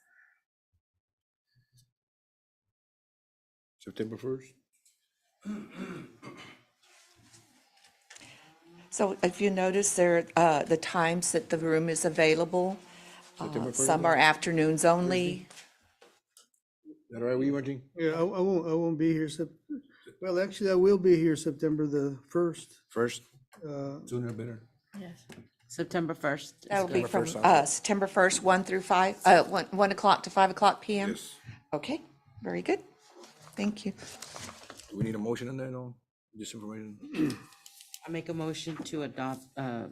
September 1st? So if you notice there, the times that the room is available, some are afternoons only. Is that all right with you, Martin? Yeah, I won't be here. Well, actually, I will be here September the 1st. First? Sooner better. Yes. September 1st. That'll be from September 1st, September 1st, 1 through 5, 1 o'clock to 5 o'clock PM? Yes. Okay, very good. Thank you. Do we need a motion on that, no? Just information? I make a motion to adopt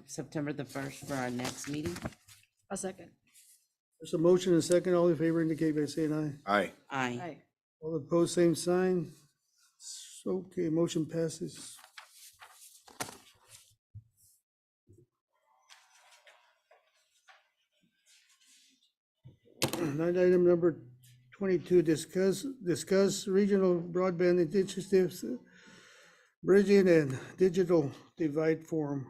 September the 1st for our next meeting. A second. There's a motion and a second. All in favor indicate by saying aye. Aye. Aye. All opposed, same sign. Okay, motion passes. Item number 22, discuss regional broadband initiatives, bridging and digital divide forum.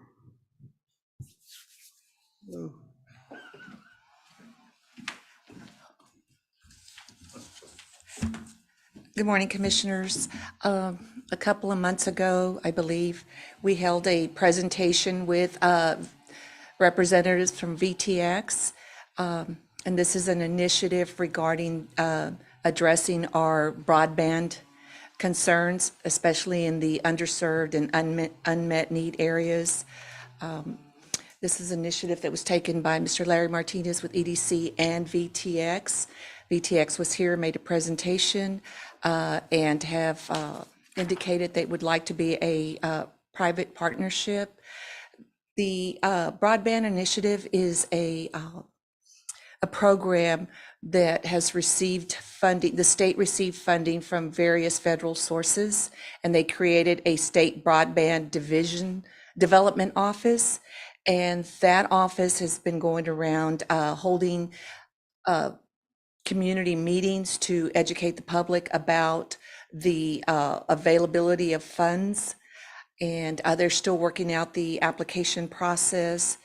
Good morning, Commissioners. A couple of months ago, I believe, we held a presentation with representatives from VTX. And this is an initiative regarding addressing our broadband concerns, especially in the underserved and unmet need areas. This is an initiative that was taken by Mr. Larry Martinez with EDC and VTX. VTX was here, made a presentation, and have indicated they would like to be a private partnership. The broadband initiative is a program that has received funding. The state received funding from various federal sources, and they created a state broadband development office. And that office has been going around holding community meetings to educate the public about the availability of funds. And they're still working out the application process.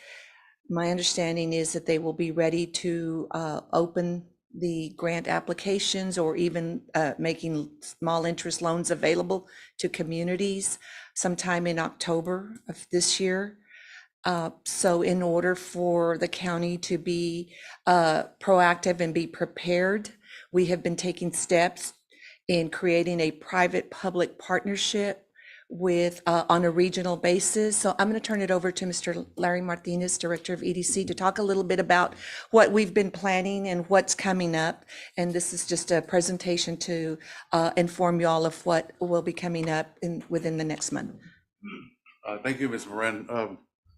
My understanding is that they will be ready to open the grant applications or even making small interest loans available to communities sometime in October of this year. So in order for the county to be proactive and be prepared, we have been taking steps in creating a private-public partnership with, on a regional basis. So I'm going to turn it over to Mr. Larry Martinez, Director of EDC, to talk a little bit about what we've been planning and what's coming up. And this is just a presentation to inform you all of what will be coming up within the next month. Thank you, Ms. Moran.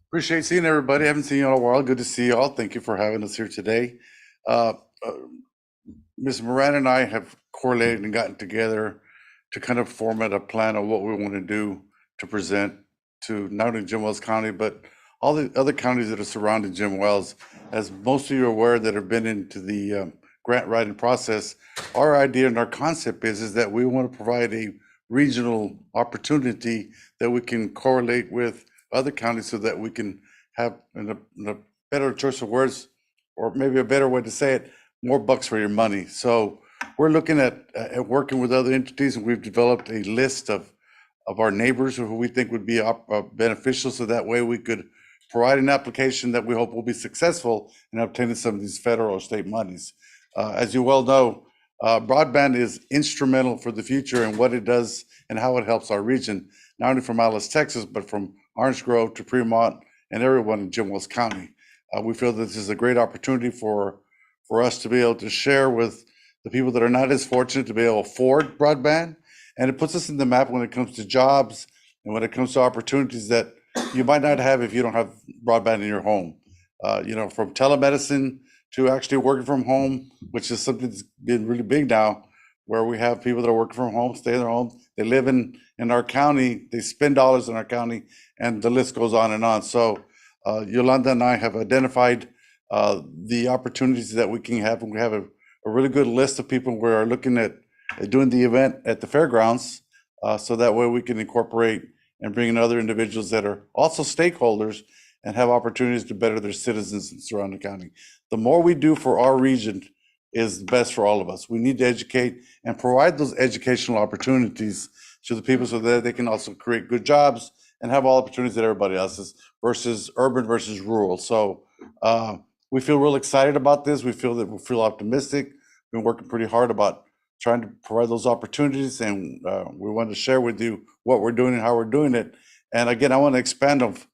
Appreciate seeing everybody. I haven't seen you in a while. Good to see you all. Thank you for having us here today. Ms. Moran and I have correlated and gotten together to kind of format a plan of what we want to do to present to not only Jim Wells County, but all the other counties that are surrounding Jim Wells. As most of you are aware that have been into the grant writing process, our idea and our concept is that we want to provide a regional opportunity that we can correlate with other counties so that we can have, in a better choice of words, or maybe a better way to say it, more bucks for your money. So we're looking at working with other entities, and we've developed a list of our neighbors who we think would be beneficial, so that way we could provide an application that we hope will be successful in obtaining some of these federal or state monies. As you well know, broadband is instrumental for the future and what it does and how it helps our region, not only from Alice, Texas, but from Orange Grove to Fremont and everyone in Jim Wells County. We feel that this is a great opportunity for us to be able to share with the people that are not as fortunate to be able to afford broadband. And it puts us in the map when it comes to jobs and when it comes to opportunities that you might not have if you don't have broadband in your home. From telemedicine to actually working from home, which is something that's been really big now, where we have people that are working from home, stay in their home, they live in our county, they spend dollars in our county, and the list goes on and on. So Yolanda and I have identified the opportunities that we can have, and we have a really good list of people who are looking at doing the event at the fairgrounds, so that way we can incorporate and bring in other individuals that are also stakeholders and have opportunities to better their citizens in surrounding county. The more we do for our region is best for all of us. We need to educate and provide those educational opportunities to the people so that they can also create good jobs and have all opportunities that everybody else has, versus urban versus rural. So we feel real excited about this. We feel optimistic. We've been working pretty hard about trying to provide those opportunities, and we want to share with you what we're doing and how we're doing it. And again, I want to expand of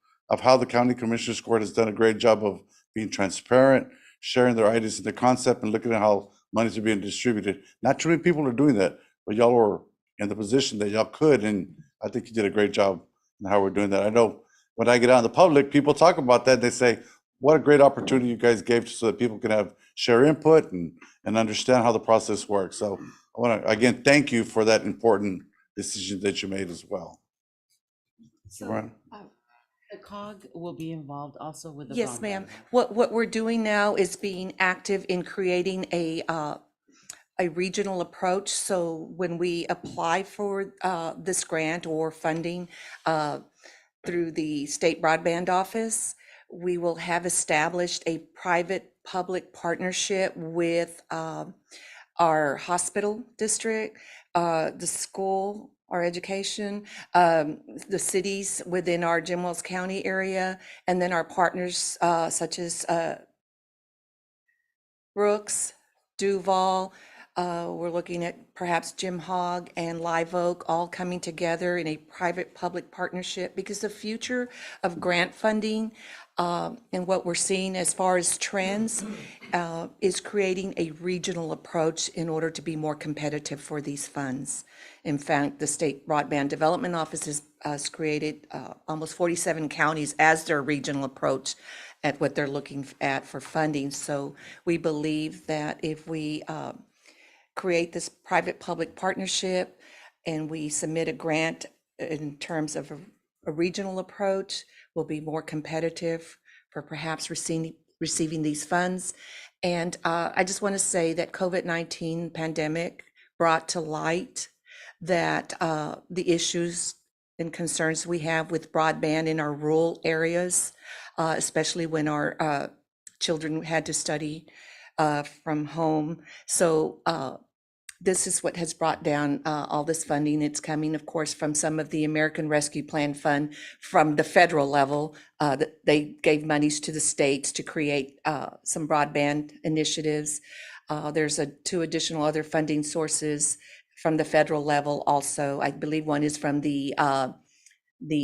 how the County Commissioners Court has done a great job of being transparent, sharing their ideas and the concept, and looking at how monies are being distributed. Not too many people are doing that, but y'all are in the position that y'all could, and I think you did a great job in how we're doing that. I know when I get out in the public, people talk about that. They say, what a great opportunity you guys gave so that people can share input and understand how the process works. So I want to, again, thank you for that important decision that you made as well. So, the COG will be involved also with the Yes, broadband. ma'am. What we're doing now is being active in creating a regional approach. So when we apply for this grant or funding through the State Broadband Office, we will have established a private-public partnership with our hospital district, the school, our education, the cities within our Jim Wells County area, and then our partners such as Brooks, Duval. We're looking at perhaps Jim Hogg and Live Oak all coming together in a private-public partnership, because the future of grant funding and what we're seeing as far as trends is creating a regional approach in order to be more competitive for these funds. In fact, the State Broadband Development Office has created almost 47 counties as their regional approach at what they're looking at for funding. So we believe that if we create this private-public partnership and we submit a grant in terms of a regional approach, we'll be more competitive for perhaps receiving these funds. And I just want to say that COVID-19 pandemic brought to light that the issues and concerns we have with broadband in our rural areas, especially when our children had to study from home. So this is what has brought down all this funding. It's coming, of course, from some of the American Rescue Plan Fund from the federal level. They gave monies to the states to create some broadband initiatives. There's two additional other funding sources from the federal level also. I believe one is from the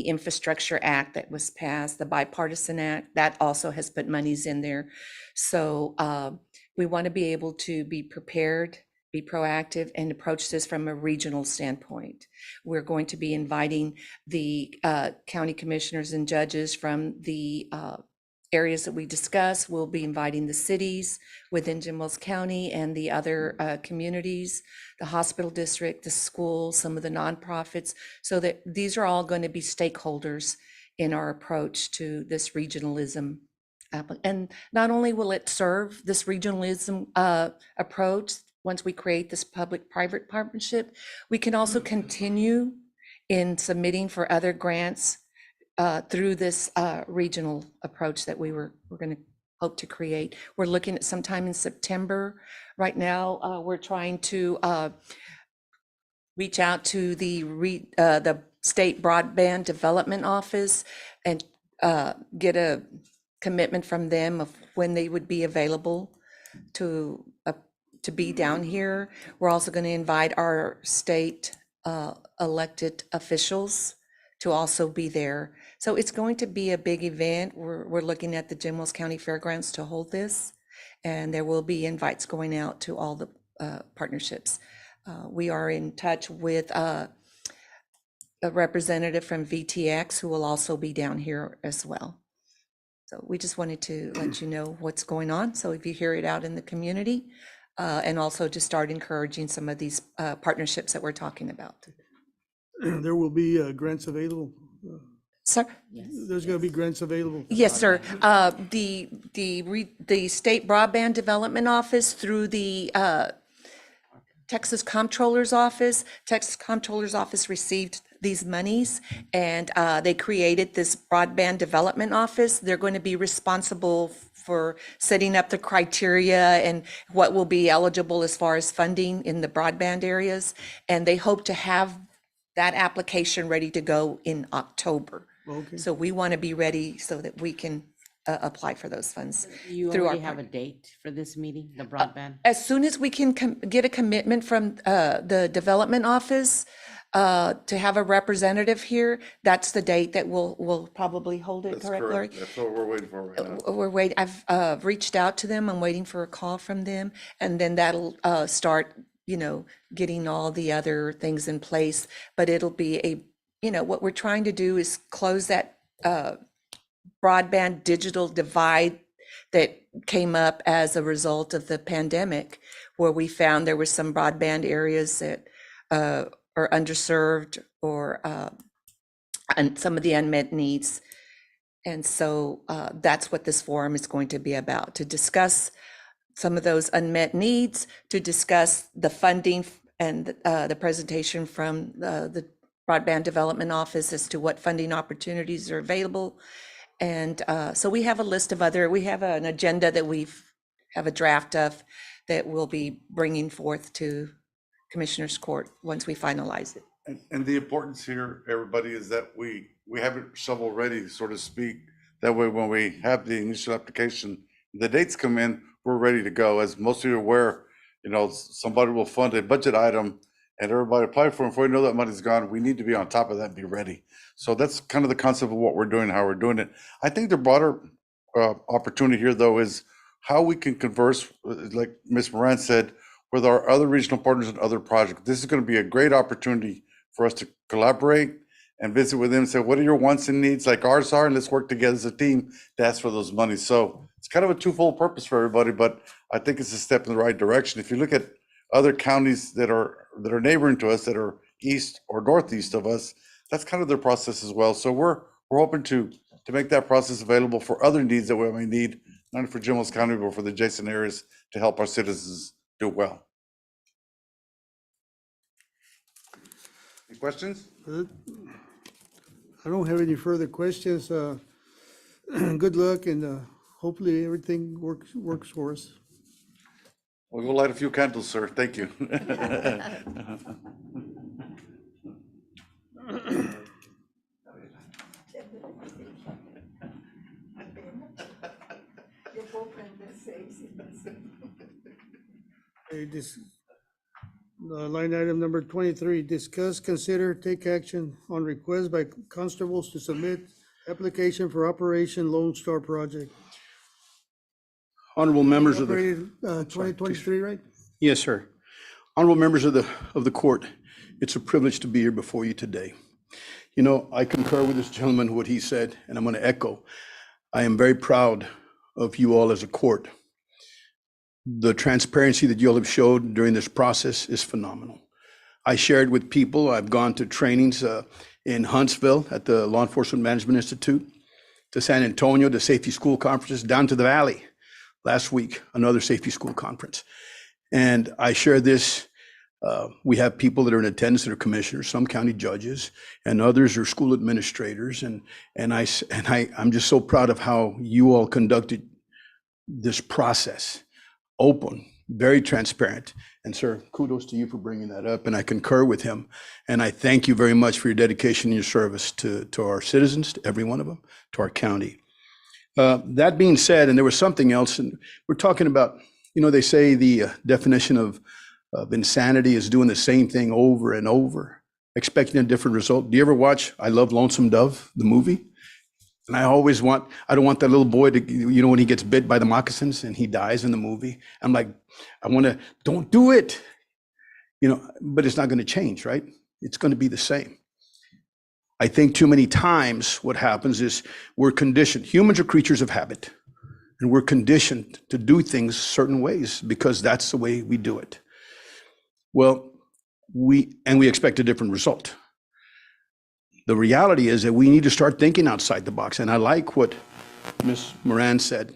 Infrastructure Act that was passed, the Bipartisan Act, that also has put monies in there. So we want to be able to be prepared, be proactive, and approach this from a regional standpoint. We're going to be inviting the county commissioners and judges from the areas that we discuss. We'll be inviting the cities within Jim Wells County and the other communities, the hospital district, the schools, some of the nonprofits, so that these are all going to be stakeholders in our approach to this regionalism. And not only will it serve this regionalism approach, once we create this public-private partnership, we can also continue in submitting for other grants through this regional approach that we're going to hope to create. We're looking at sometime in September. Right now, we're trying to reach out to the State Broadband Development Office and get a commitment from them of when they would be available to be down here. We're also going to invite our state elected officials to also be there. So it's going to be a big event. We're looking at the Jim Wells County Fairgrounds to hold this, and there will be invites going out to all the partnerships. We are in touch with a representative from VTX who will also be down here as well. So we just wanted to let you know what's going on. So if you hear it out in the community, and also to start encouraging some of these partnerships that we're talking about. There will be grants available. Sir? There's going to be grants available. Yes, sir. The State Broadband Development Office through the Texas Comptroller's Office. Texas Comptroller's Office received these monies, and they created this Broadband Development Office. They're going to be responsible for setting up the criteria and what will be eligible as far as funding in the broadband areas. And they hope to have that application ready to go in October. Okay. So we want to be ready so that we can apply for those funds. You through already our have a date for this meeting, the broadband? As soon as we can get a commitment from the development office to have a representative here, that's the date that we'll probably hold it, That's correct, Lori? correct. That's what we're waiting for right now. We're waiting, I've reached out to them, I'm waiting for a call from them, and then that'll start, getting all the other things in place. But it'll be what we're trying to do is close that broadband digital divide that came up as a result of the pandemic, where we found there were some broadband areas that are underserved or and some of the unmet needs. And so that's what this forum is going to be about, to discuss some of those unmet needs, to discuss the funding and the presentation from the Broadband Development Office as to what funding opportunities are available. And so we have a list of we have an agenda that have a draft of that we'll be bringing forth to Commissioner's Court once we finalize it. And the importance here, everybody, is that we have it shovel ready, so to speak. That way, when we have the initial application, the dates come in, we're ready to go. As most of you are aware, somebody will fund a budget item and everybody apply for it. Before we know that money's gone, we need to be on top of that and be ready. So that's kind of the concept of what we're doing, how we're doing it. I think the broader opportunity here, though, is how we can converse, like Ms. Moran said, with our other regional partners and other projects. This is going to be a great opportunity for us to collaborate and visit with them and say, what are your wants and needs like ours are? And let's work together as a team to ask for those monies. So it's kind of a twofold purpose for everybody, but I think it's a step in the right direction. If you look at other counties that are neighboring to us, that are east or northeast of us, that's kind of their process as well. So we're hoping to make that process available for other needs that we may need, not only for Jim Wells County, but for the adjacent areas to help our citizens do well. Any questions? I don't have any further questions. Good luck, and hopefully everything works for us. We'll go light a few candles, sir. Thank you. Okay, line item number 23, discuss, consider, take action on request by constables to submit application for Operation Lone Star Project. Honorable members of the, Operated 2023, right? yes, sir. Honorable members of the court, it's a privilege to be here before you today. You know, I concur with this gentleman, what he said, and I'm going to echo. I am very proud of you all as a court. The transparency that you all have showed during this process is phenomenal. I shared with people, I've gone to trainings in Huntsville at the Law Enforcement Management Institute, to San Antonio, the safety school conferences, down to the Valley last week, another safety school conference. And I share this, we have people that are in attendance that are commissioners, some county judges, and others are school administrators. And I'm just so proud of how you all conducted this process. Open, very transparent. And sir, kudos to you for bringing that up. And I concur with him. And I thank you very much for your dedication and your service to our citizens, to every one of them, to our county. That being said, and there was something else, and we're talking about, you know, they say the definition of insanity is doing the same thing over and over, expecting a different result. Do you ever watch I Love Lonesome Dove, the movie? And I don't want that little boy to, you know, when he gets bit by the moccasins and he dies in the movie, I'm like, don't do it, you know, but it's not going to change, right? It's going to be the same. I think too many times what happens is we're conditioned. Humans are creatures of habit, and we're conditioned to do things certain ways because that's the way we do it. Well, we expect a different result. The reality is that we need to start thinking outside the box. And I like what Ms. Moran said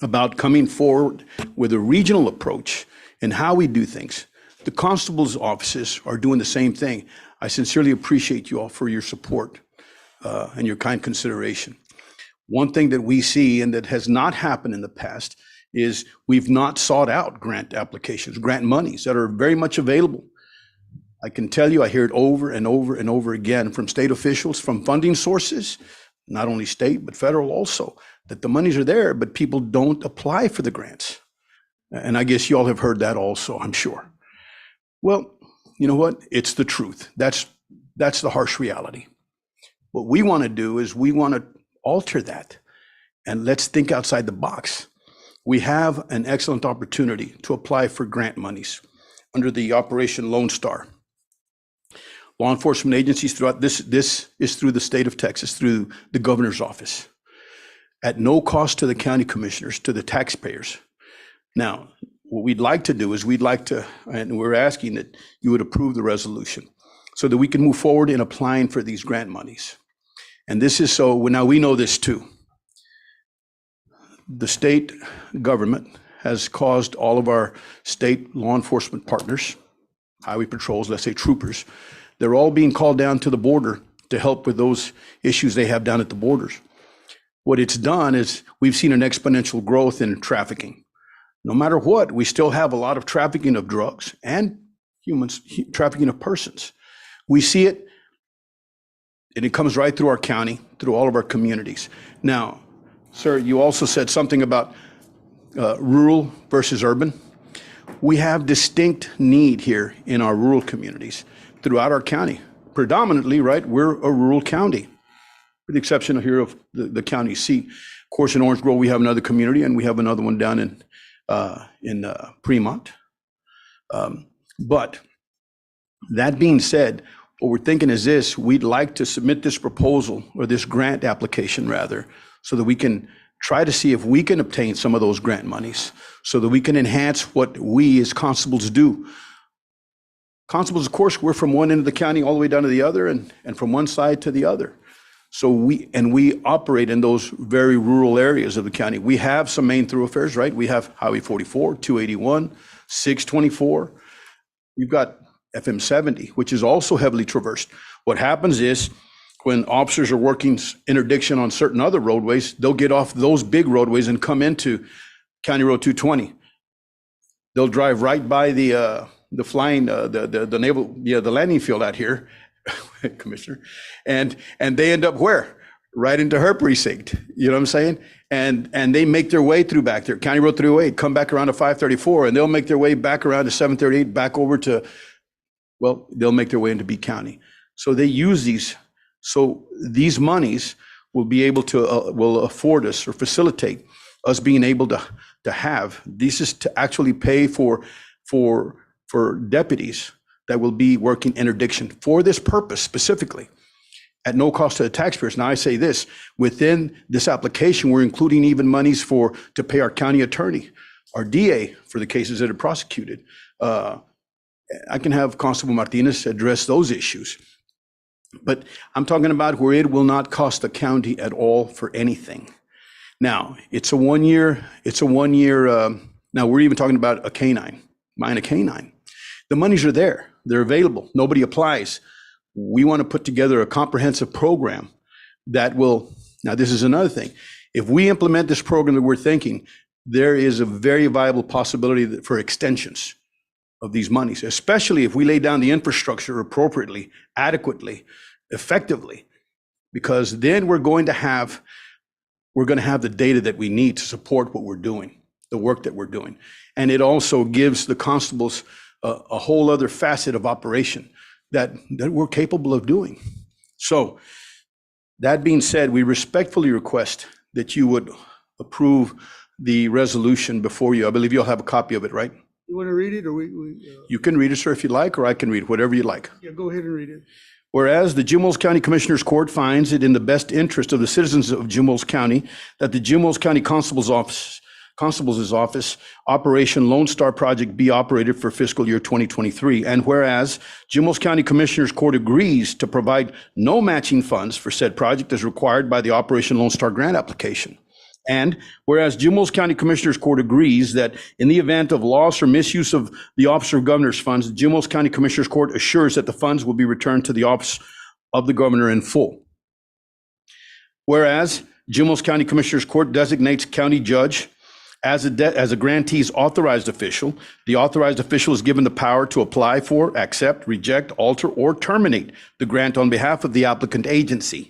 about coming forward with a regional approach and how we do things. The constables' offices are doing the same thing. I sincerely appreciate you all for your support and your kind consideration. One thing that we see and that has not happened in the past is we've not sought out grant applications, grant monies that are very much available. I can tell you, I hear it over and over and over again from state officials, from funding sources, not only state, but federal also, that the monies are there, but people don't apply for the grants. And I guess you all have heard that also, I'm sure. Well, you know what? It's the truth. That's the harsh reality. What we want to do is we want to alter that, and let's think outside the box. We have an excellent opportunity to apply for grant monies under the Operation Lone Star. Law enforcement agencies throughout this is through the state of Texas, through the governor's office, at no cost to the county commissioners, to the taxpayers. Now, what we'd like to do is and we're asking that you would approve the resolution so that we can move forward in applying for these grant monies. And this is so, now we know this too. The state government has caused all of our state law enforcement partners, highway patrols, let's say troopers, they're all being called down to the border to help with those issues they have down at the borders. What it's done is we've seen an exponential growth in trafficking. No matter what, we still have a lot of trafficking of drugs and trafficking of persons. We see it, and it comes right through our county, through all of our communities. Now, sir, you also said something about rural versus urban. We have distinct need here in our rural communities throughout our county. Predominantly, right, we're a rural county, with the exception of here of the county seat. Of course, in Orange Grove, we have another community, and we have another one down in Fremont. But that being said, what we're thinking is this: we'd like to submit this proposal, or this grant application rather, so that we can try to see if we can obtain some of those grant monies so that we can enhance what we as constables do. Constables, of course, we're from one end of the county all the way down to the other, and from one side to the other. So we operate in those very rural areas of the county. We have some main thoroughfares, right? We have Highway 44, 281, 624. We've got FM 70, which is also heavily traversed. What happens is when officers are working interdiction on certain other roadways, they'll get off those big roadways and come into County Road 220. They'll drive right by the landing field out here, Commissioner, and they end up where? right into her precinct. You know what I'm saying? And they make their way through back there, County Road 308, come back around to 534, and they'll make their way back around to 738, back over to, well, they'll make their way into B County. So they use these. So these monies will be able to, will afford us or facilitate us being able to have, this is to actually pay for deputies that will be working interdiction for this purpose specifically, at no cost to the taxpayers. Now I say this, within this application, we're including even monies to pay our county attorney, our DA for the cases that are prosecuted. I can have Constable Martinez address those issues. But I'm talking about where it will not cost the county at all for anything. Now, it's a one year, now we're even talking about a canine, buying a canine. The monies are there, they're available, nobody applies. We want to put together a comprehensive program that will, now this is another thing. If we implement this program that we're thinking, there is a very viable possibility for extensions of these monies, especially if we lay down the infrastructure appropriately, adequately, effectively, because then we're going to have the data that we need to support what we're doing, the work that we're doing. And it also gives the constables a whole other facet of operation that we're capable of doing. So that being said, we respectfully request that you would approve the resolution before you. I believe you'll have a copy of it, right? You want to read it, or You can read it, sir, if you like, or I can read whatever you like. Yeah, go ahead and read it. Whereas the Gmos County Commissioners Court finds it in the best interest of the citizens of Gmos County that the Gmos County Constable's Office Operation Lone Star Project be operated for fiscal year 2023. And whereas Gmos County Commissioners Court agrees to provide no matching funds for said project as required by the Operation Lone Star grant application. And whereas Gmos County Commissioners Court agrees that in the event of loss or misuse of the Office of Governor's funds, the Gmos County Commissioners Court assures that the funds will be returned to the Office of the Governor in full. Whereas Gmos County Commissioners Court designates county judge as a grantee's authorized official, the authorized official is given the power to apply for, accept, reject, alter, or terminate the grant on behalf of the applicant agency.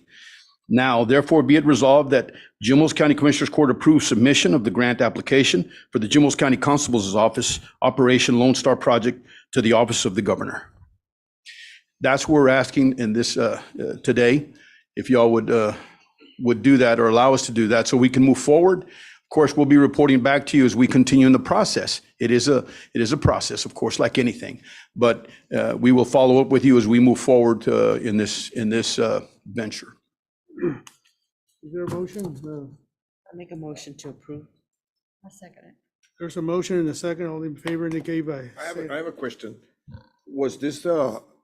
Now, therefore, be it resolved that Gmos County Commissioners Court approves submission of the grant application for the Gmos County Constable's Office Operation Lone Star Project to the Office of the Governor. That's what we're asking in this today, if y'all would do that or allow us to do that so we can move forward. Of course, we'll be reporting back to you as we continue in the process. It is a process, of course, like anything, but we will follow up with you as we move forward in this venture. Is there a motion? I make a motion to approve. I second it. There's a motion and a second. All in favor indicate by. I have a question. Was this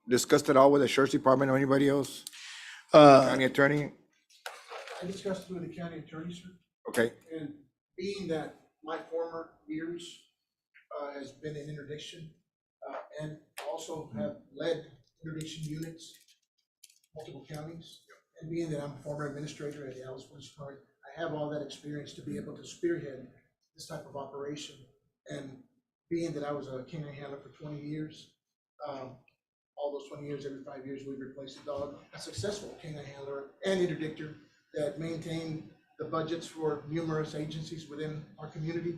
discussed at all with the Sheriff's Department or anybody else? County attorney? I discussed it with the county attorney, sir. Okay. And being that my former years has been in interdiction and also have led interdiction units, multiple counties, and being that I'm a former administrator at the Alice Police Department, I have all that experience to be able to spearhead this type of operation. And being that I was a canine handler for 20 years, all those 20 years, every 5 years, we replaced a dog, a successful canine handler and interdictor that maintained the budgets for numerous agencies within our community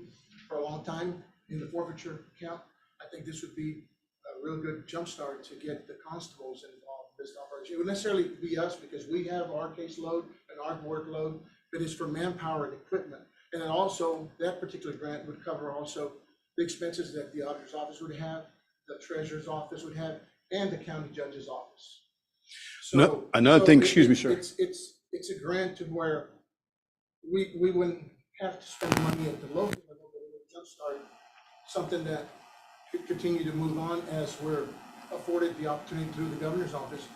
for a long time in the forfeiture account. I think this would be a real good jumpstart to get the constables involved in this operation. It would necessarily be us because we have our caseload and our workload, but it's for manpower and equipment. And then also that particular grant would cover also the expenses that the auditor's office would have, the treasurer's office would have, and the county judge's office. So another thing, excuse me, sir. It's a grant to where we wouldn't have to spend money at the local level, but it would jumpstart something that could continue to move on as we're afforded the opportunity through the governor's office.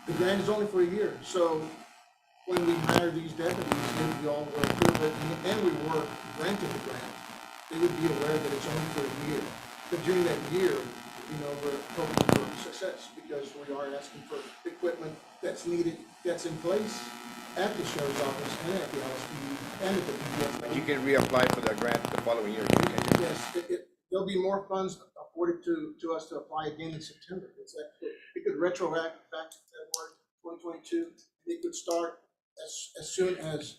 The grant is only for a year, so when we hire these deputies, if we all were approved it, and we were granted the grant, they would be aware that it's only for a year. But during that year, we're hoping for success because we are asking for equipment that's needed, that's in place at the sheriff's office and at the LSPD and at the PDS. But you can reapply for the grant the following year. Yes, there'll be more funds afforded to us to apply again in September. It's like it could retroact back to February 2022. It could start as soon as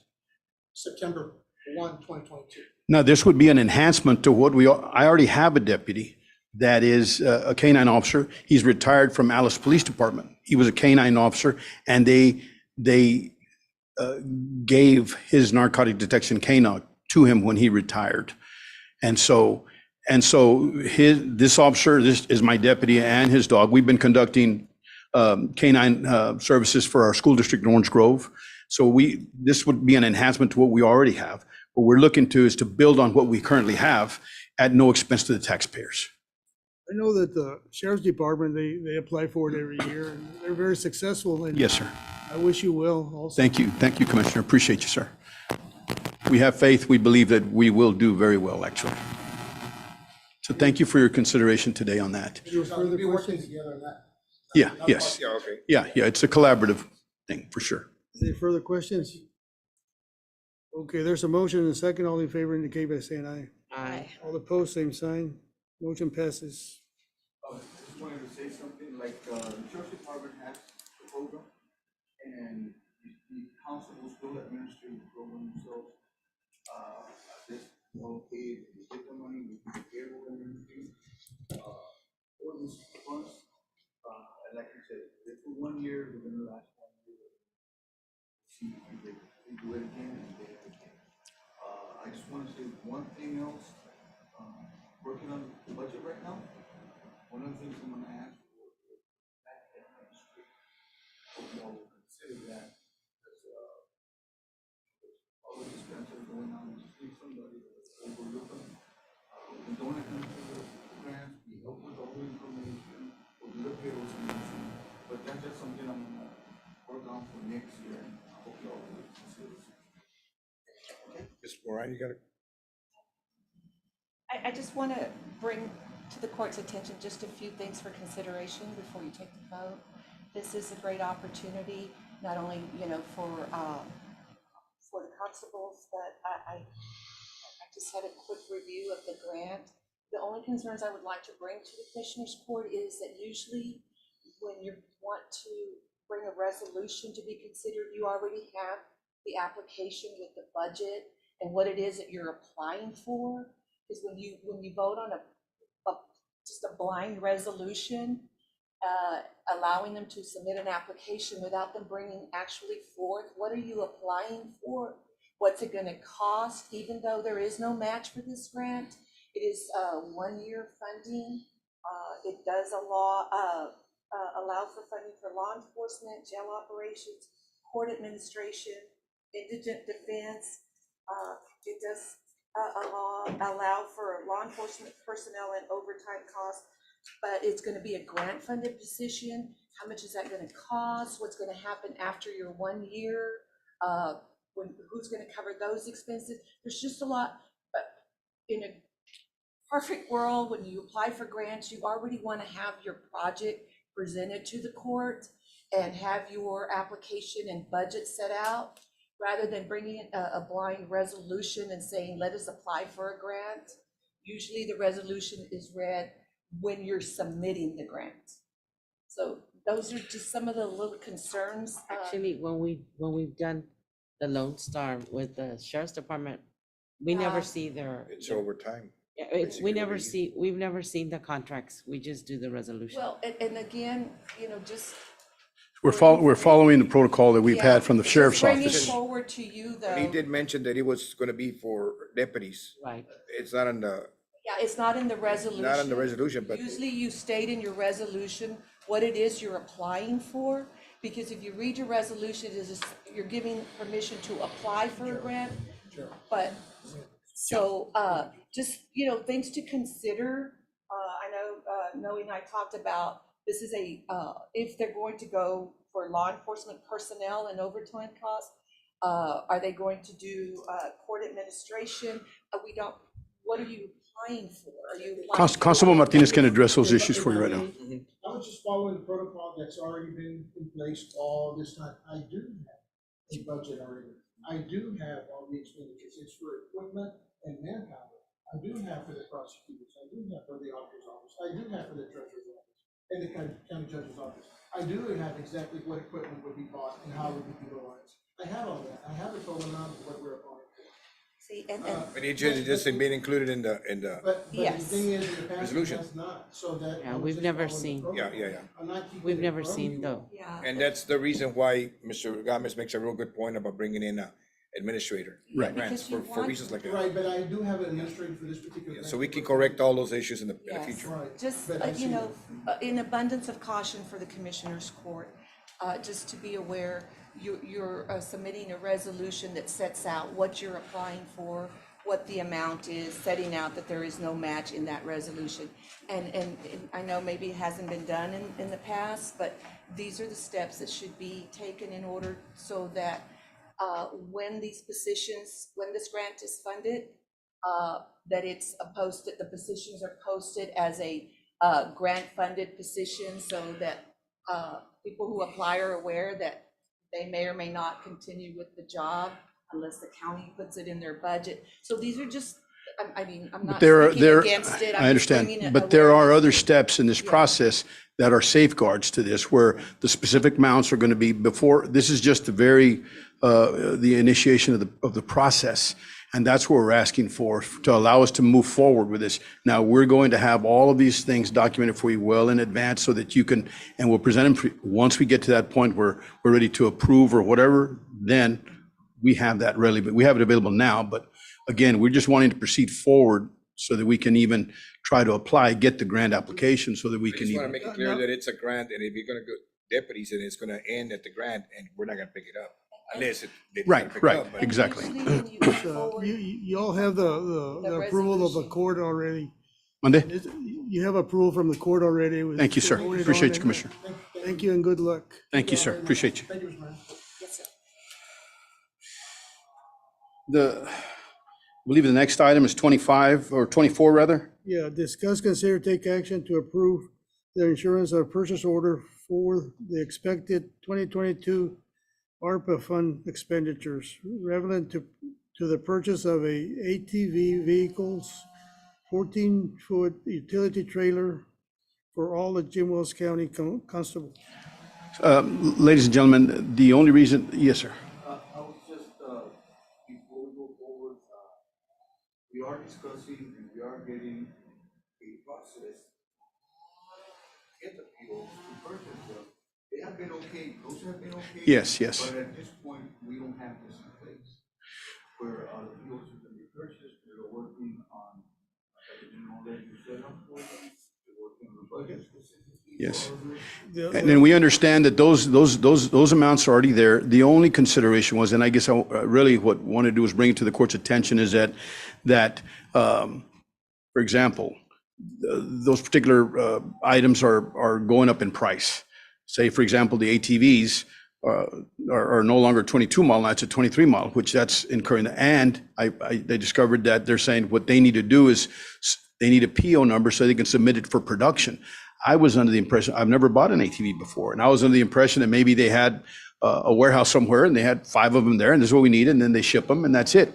September 1, 2022. Now, this would be an enhancement to what I already have a deputy that is a K-9 officer. He's retired from Alice Police Department. He was a K-9 officer, and they gave his narcotic detection K-9 to him when he retired. And so this officer, this is my deputy and his dog. We've been conducting K-9 services for our school district in Orange Grove. So this would be an enhancement to what we already have. What we're looking to is to build on what we currently have at no expense to the taxpayers. I know that the Sheriff's Department, they apply for it every year, and they're very successful. And Yes, sir. I wish you well also. Thank you, Commissioner. Appreciate you, sir. We have faith. We believe that we will do very well, actually. So thank you for your consideration today on that. We'll be working together on that. Yeah, yes. Yeah, okay. Yeah, it's a collaborative thing, for sure. Any further questions? Okay, there's a motion and a second. All in favor indicate by saying aye. Aye. All opposed, same sign. Motion passes. Just wanted to say something, like, the Sheriff's Department has the program, and the constables still administer the program themselves. This, okay, if we get the money, we can get it and everything. For this funds, and like you said, if for 1 year, we're gonna last 1 year. See if we do it again and get it again. I just wanna say one thing else, working on the budget right now. One of the things I'm gonna ask for is that street. Hope you all will consider that, because all the expenses going on, we just need somebody to overlook them. We don't have to do the grants, we help with all the information, we'll do the payroll information, but that's just something I'm gonna work on for next year, and I hope you all will consider. Okay, Mr. Moran, you got it? I just want to bring to the court's attention just a few things for consideration before you take the vote. This is a great opportunity, not only, for the constables, but I just had a quick review of the grant. The only concerns I would like to bring to the Commissioners Court is that usually when you want to bring a resolution to be considered, you already have the application with the budget and what it is that you're applying for. Is when you vote on just a blind resolution, allowing them to submit an application without them bringing actually forth, what are you applying for? What's it gonna cost? Even though there is no match for this grant, it is 1-year funding. It does allow for funding for law enforcement, jail operations, court administration, indigent defense. It does allow for law enforcement personnel and overtime costs, but it's going to be a grant funded position. How much is that going to cost? What's going to happen after your 1 year? Who's going to cover those expenses? There's just a lot, but in a perfect world, when you apply for grants, you already want to have your project presented to the court and have your application and budget set out, rather than bringing a blind resolution and saying, let us apply for a grant. Usually the resolution is read when you're submitting the grant. So those are just some of the little concerns. Actually, when we've done the Lone Star with the Sheriff's Department, we never see their. It's over time. Yeah, we've never seen the contracts. We just do the resolution. Well, and again, just. We're following the protocol that we've had from the sheriff's Bringing office. forward to you, though. And he did mention that it was gonna be for deputies. Right. It's not in the, Yeah, it's not in the resolution. not in the resolution, but Usually you state in your resolution what it is you're applying for, because if you read your resolution, it is, you're giving permission to apply for a grant. But, so, just, things to consider. I know, Noe and I talked about, this is if they're going to go for law enforcement personnel and overtime costs, are they going to do court administration? What are you applying for? Are you applying for- Constable Martinez can address those issues for you right now. I was just following the protocol that's already been in place all this time. I do have a budget already. I do have all the expenditures. It's for equipment and manpower. I do have for the prosecutors. I do have for the auditor's office. I do have for the treasurer's office and the county judge's office. I do have exactly what equipment would be bought and how it would be utilized. I have all that. I have the total amount of what we're applying for. See, and, We need you to just be included in the, But the Yes. thing is, in the past, Resolution. that's not, so that. Yeah, I was we've just never following the seen. program. Yeah. I'm not keeping We've it never from seen you. though. yeah. And that's the reason why Mr. Gomez makes a real good point about bringing in a administrator. Right. Grants Because you for want- reasons like that. Right, but I do have an administrator for this particular. So we can grant. correct all those issues in the Yes. future. Right. Just, But I you see know, in abundance of caution for the Commissioners Court, just to be aware, you're submitting a resolution that sets out what you're applying for, what the amount is, setting out that there is no match in that resolution. And I know maybe it hasn't been done in the past, but these are the steps that should be taken in order so that when these positions, when this grant is funded, that it's posted, the positions are posted as a grant-funded position so that people who apply are aware that they may or may not continue with the job unless the county puts it in their budget. So these are just, I mean, I'm not speaking against it. I I'm just bringing understand, it but there are awareness other to- steps in this Yeah. process that are safeguards to this, where the specific amounts are going to be before, this is just the initiation of the process. And that's what we're asking for, to allow us to move forward with this. Now, we're going to have all of these things documented for you well in advance so that you can, and we'll present them, once we get to that point where we're ready to approve or whatever, then we have that ready, but we have it available now. But again, we're just wanting to proceed forward so that we can even try to apply, get the grant application so that we I can just want to even. make it clear that it's a grant, and if you're gonna go deputies, and it's gonna end at the grant, and we're not gonna pick it up unless they Right, pick it right, up, but- exactly. Usually when you go So forward, you all have the approval of the resolution. court already. Monday? You have approval from the court already. It was Thank you, sir. voted on Appreciate you, and- Commissioner. Thank you and good luck. Thank you, sir. Appreciate you. Thank you, Mr. Mayor. yes, sir. I believe the next item is 25, or 24 rather. Yeah, discuss, consider, take action to approve the insurance or purchase order for the expected 2022 ARPA fund expenditures relevant to the purchase of a ATV vehicles, 14-foot utility trailer for all the Gmos County Constables. Ladies and gentlemen, the only reason, yes, sir. I was just, before we go forward, we are discussing and we are getting a process. Get the people to purchase them. They have been okay, those have been okay. Yes, yes. But at this point, we don't have this in place. Where the fuels are gonna be purchased, we're working on, the general ledger setup for them. We're working on the budget specifically. Yes. The- And then we understand that those amounts are already there. The only consideration was, and I guess I really what I want to do is bring it to the court's attention, is that for example, those particular items are going up in price. Say, for example, the ATVs are no longer 22 mile, now it's a 23 mile, which that's incurring. And they discovered that they're saying what they need to do is they need a PO number so they can submit it for production. I was under the impression, I've never bought an ATV before, and I was under the impression that maybe they had a warehouse somewhere and they had 5 of them there, and this is what we needed, and then they ship them, and that's it.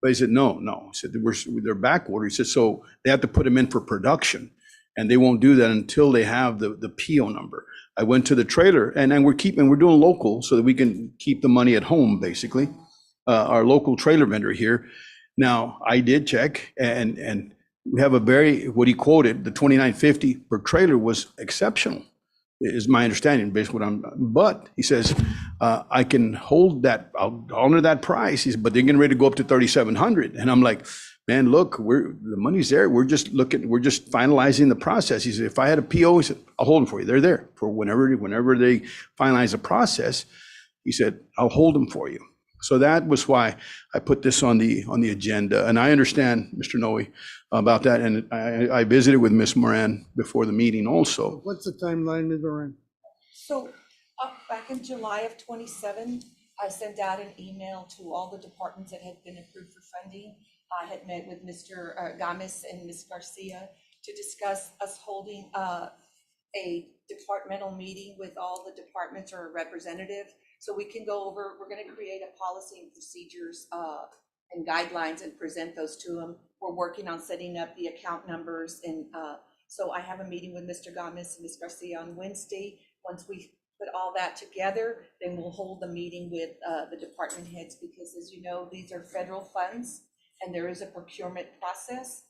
But he said, no. He said, they're back ordered. He said, so they have to put them in for production, and they won't do that until they have the PO number. I went to the trailer, and we're doing local so that we can keep the money at home, basically. Our local trailer vendor here. Now, I did check, and we have what he quoted, the $29.50 per trailer was exceptional, is my understanding, based on but he says, I can hold that, I'll honor that price. He said, but they're getting ready to go up to $3,700. And I'm like, man, look, the money's there. We're just finalizing the process. He said, if I had a PO, he said, I'll hold them for you. They're there for whenever they finalize the process. He said, I'll hold them for you. So that was why I put this on the agenda. And I understand, Mr. Noe, about that. And I visited with Ms. Moran before the meeting also. What's the timeline, Ms. Moran? So back in July of 27, I sent out an email to all the departments that had been approved for funding. I had met with Mr. Gomez and Ms. Garcia to discuss us holding a departmental meeting with all the departments or a representative. So we can go over, we're going to create a policy and procedures and guidelines and present those to them. We're working on setting up the account numbers. And so I have a meeting with Mr. Gomez and Ms. Garcia on Wednesday. Once we put all that together, then we'll hold the meeting with the department heads, because as you know, these are federal funds and there is a procurement process,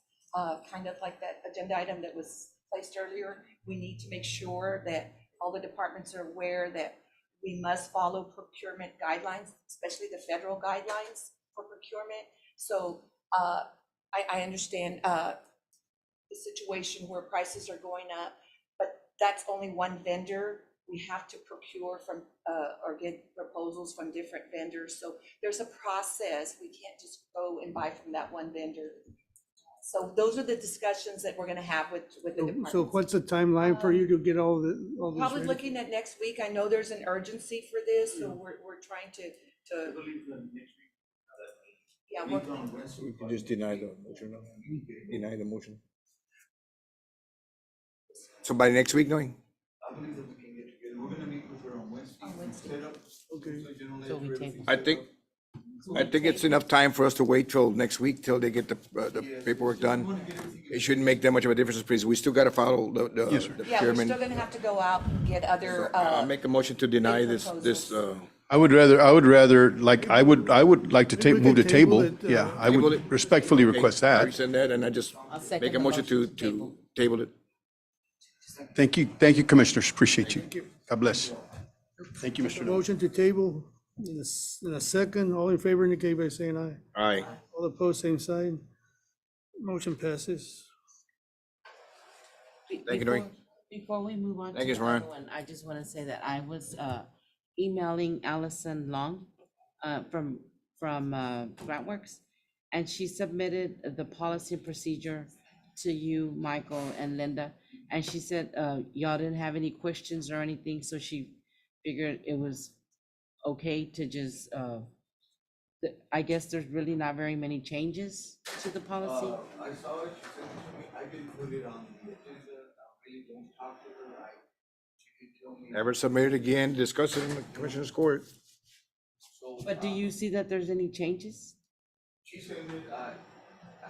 kind of like that agenda item that was placed earlier. We need to make sure that all the departments are aware that we must follow procurement guidelines, especially the federal guidelines for procurement. So I understand the situation where prices are going up, but that's only one vendor. We have to procure from or get proposals from different vendors. So there's a process. We can't just go and buy from that one vendor. So those are the discussions that we're going to have with the department. So what's the timeline for you to get all this Probably ready? looking at next week. I know there's an urgency for this, so we're trying to. Yeah, We can just deny the motion, deny the motion. So by next week, knowing? I believe that we can get together. We're gonna meet with her on Wednesday. Set up. Okay. So we table. I think it's enough time for us to wait till next week, till they get the paperwork done. It shouldn't make that much of a difference, please. We still gotta follow the Yeah, we're procurement. still gonna have to go out and get other. I'll make a motion to deny this, I would rather, like, I would like to Maybe we move the can table table. it, Yeah, I Table would it? respectfully request I that. already said that, and I just I'll second make a the motion motion to to table. table it. Thank you, commissioners. Appreciate you. God bless. Thank you, Mr. Noel. Motion to table in a second. All in favor indicate by saying aye. Aye. All opposed, same sign. Motion passes. Thank you, Noreen. Before we move on to Thank you, the Ron. other one, I just want to say that I was emailing Allison Long from GrantWorks, and she submitted the policy and procedure to you, Michael and Linda, and she said y'all didn't have any questions or anything, so she figured it was okay to just I guess there's really not very many changes to the policy. I saw it, she sent it to me. I didn't put it on the agenda. I really don't talk to her. She can tell me. Never submit it again, discuss it in the commissioner's court. So, But do you see that there's any changes? she sent it, I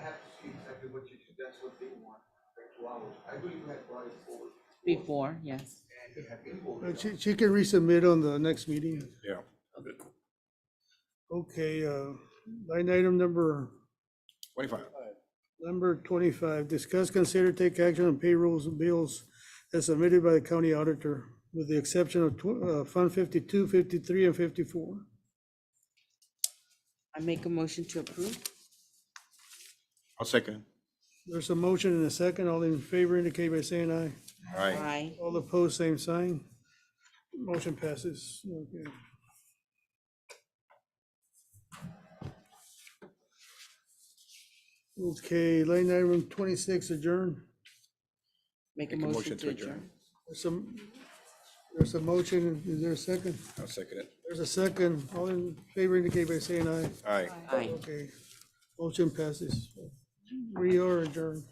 have to see exactly what she said. That's what they want, like 2 hours. I believe I had brought it forward. Before, yes. And it had been voted on. She can resubmit on the next meeting. Yeah. Okay, line item number 25. discuss, consider, take action on payrolls and bills as submitted by the county auditor, with the exception of Fund 52, 53, and 54. I make a motion to approve. I'll second. There's a motion and a second. All in favor indicate by saying aye. Aye. Aye. All opposed, same sign. Motion passes. Okay. Okay, line item 26, adjourn. Make a motion to adjourn. There's a motion. Is there a second? I'll second it. There's a second. All in favor indicate by saying aye. Aye. Aye. Okay. Motion passes. We are adjourned.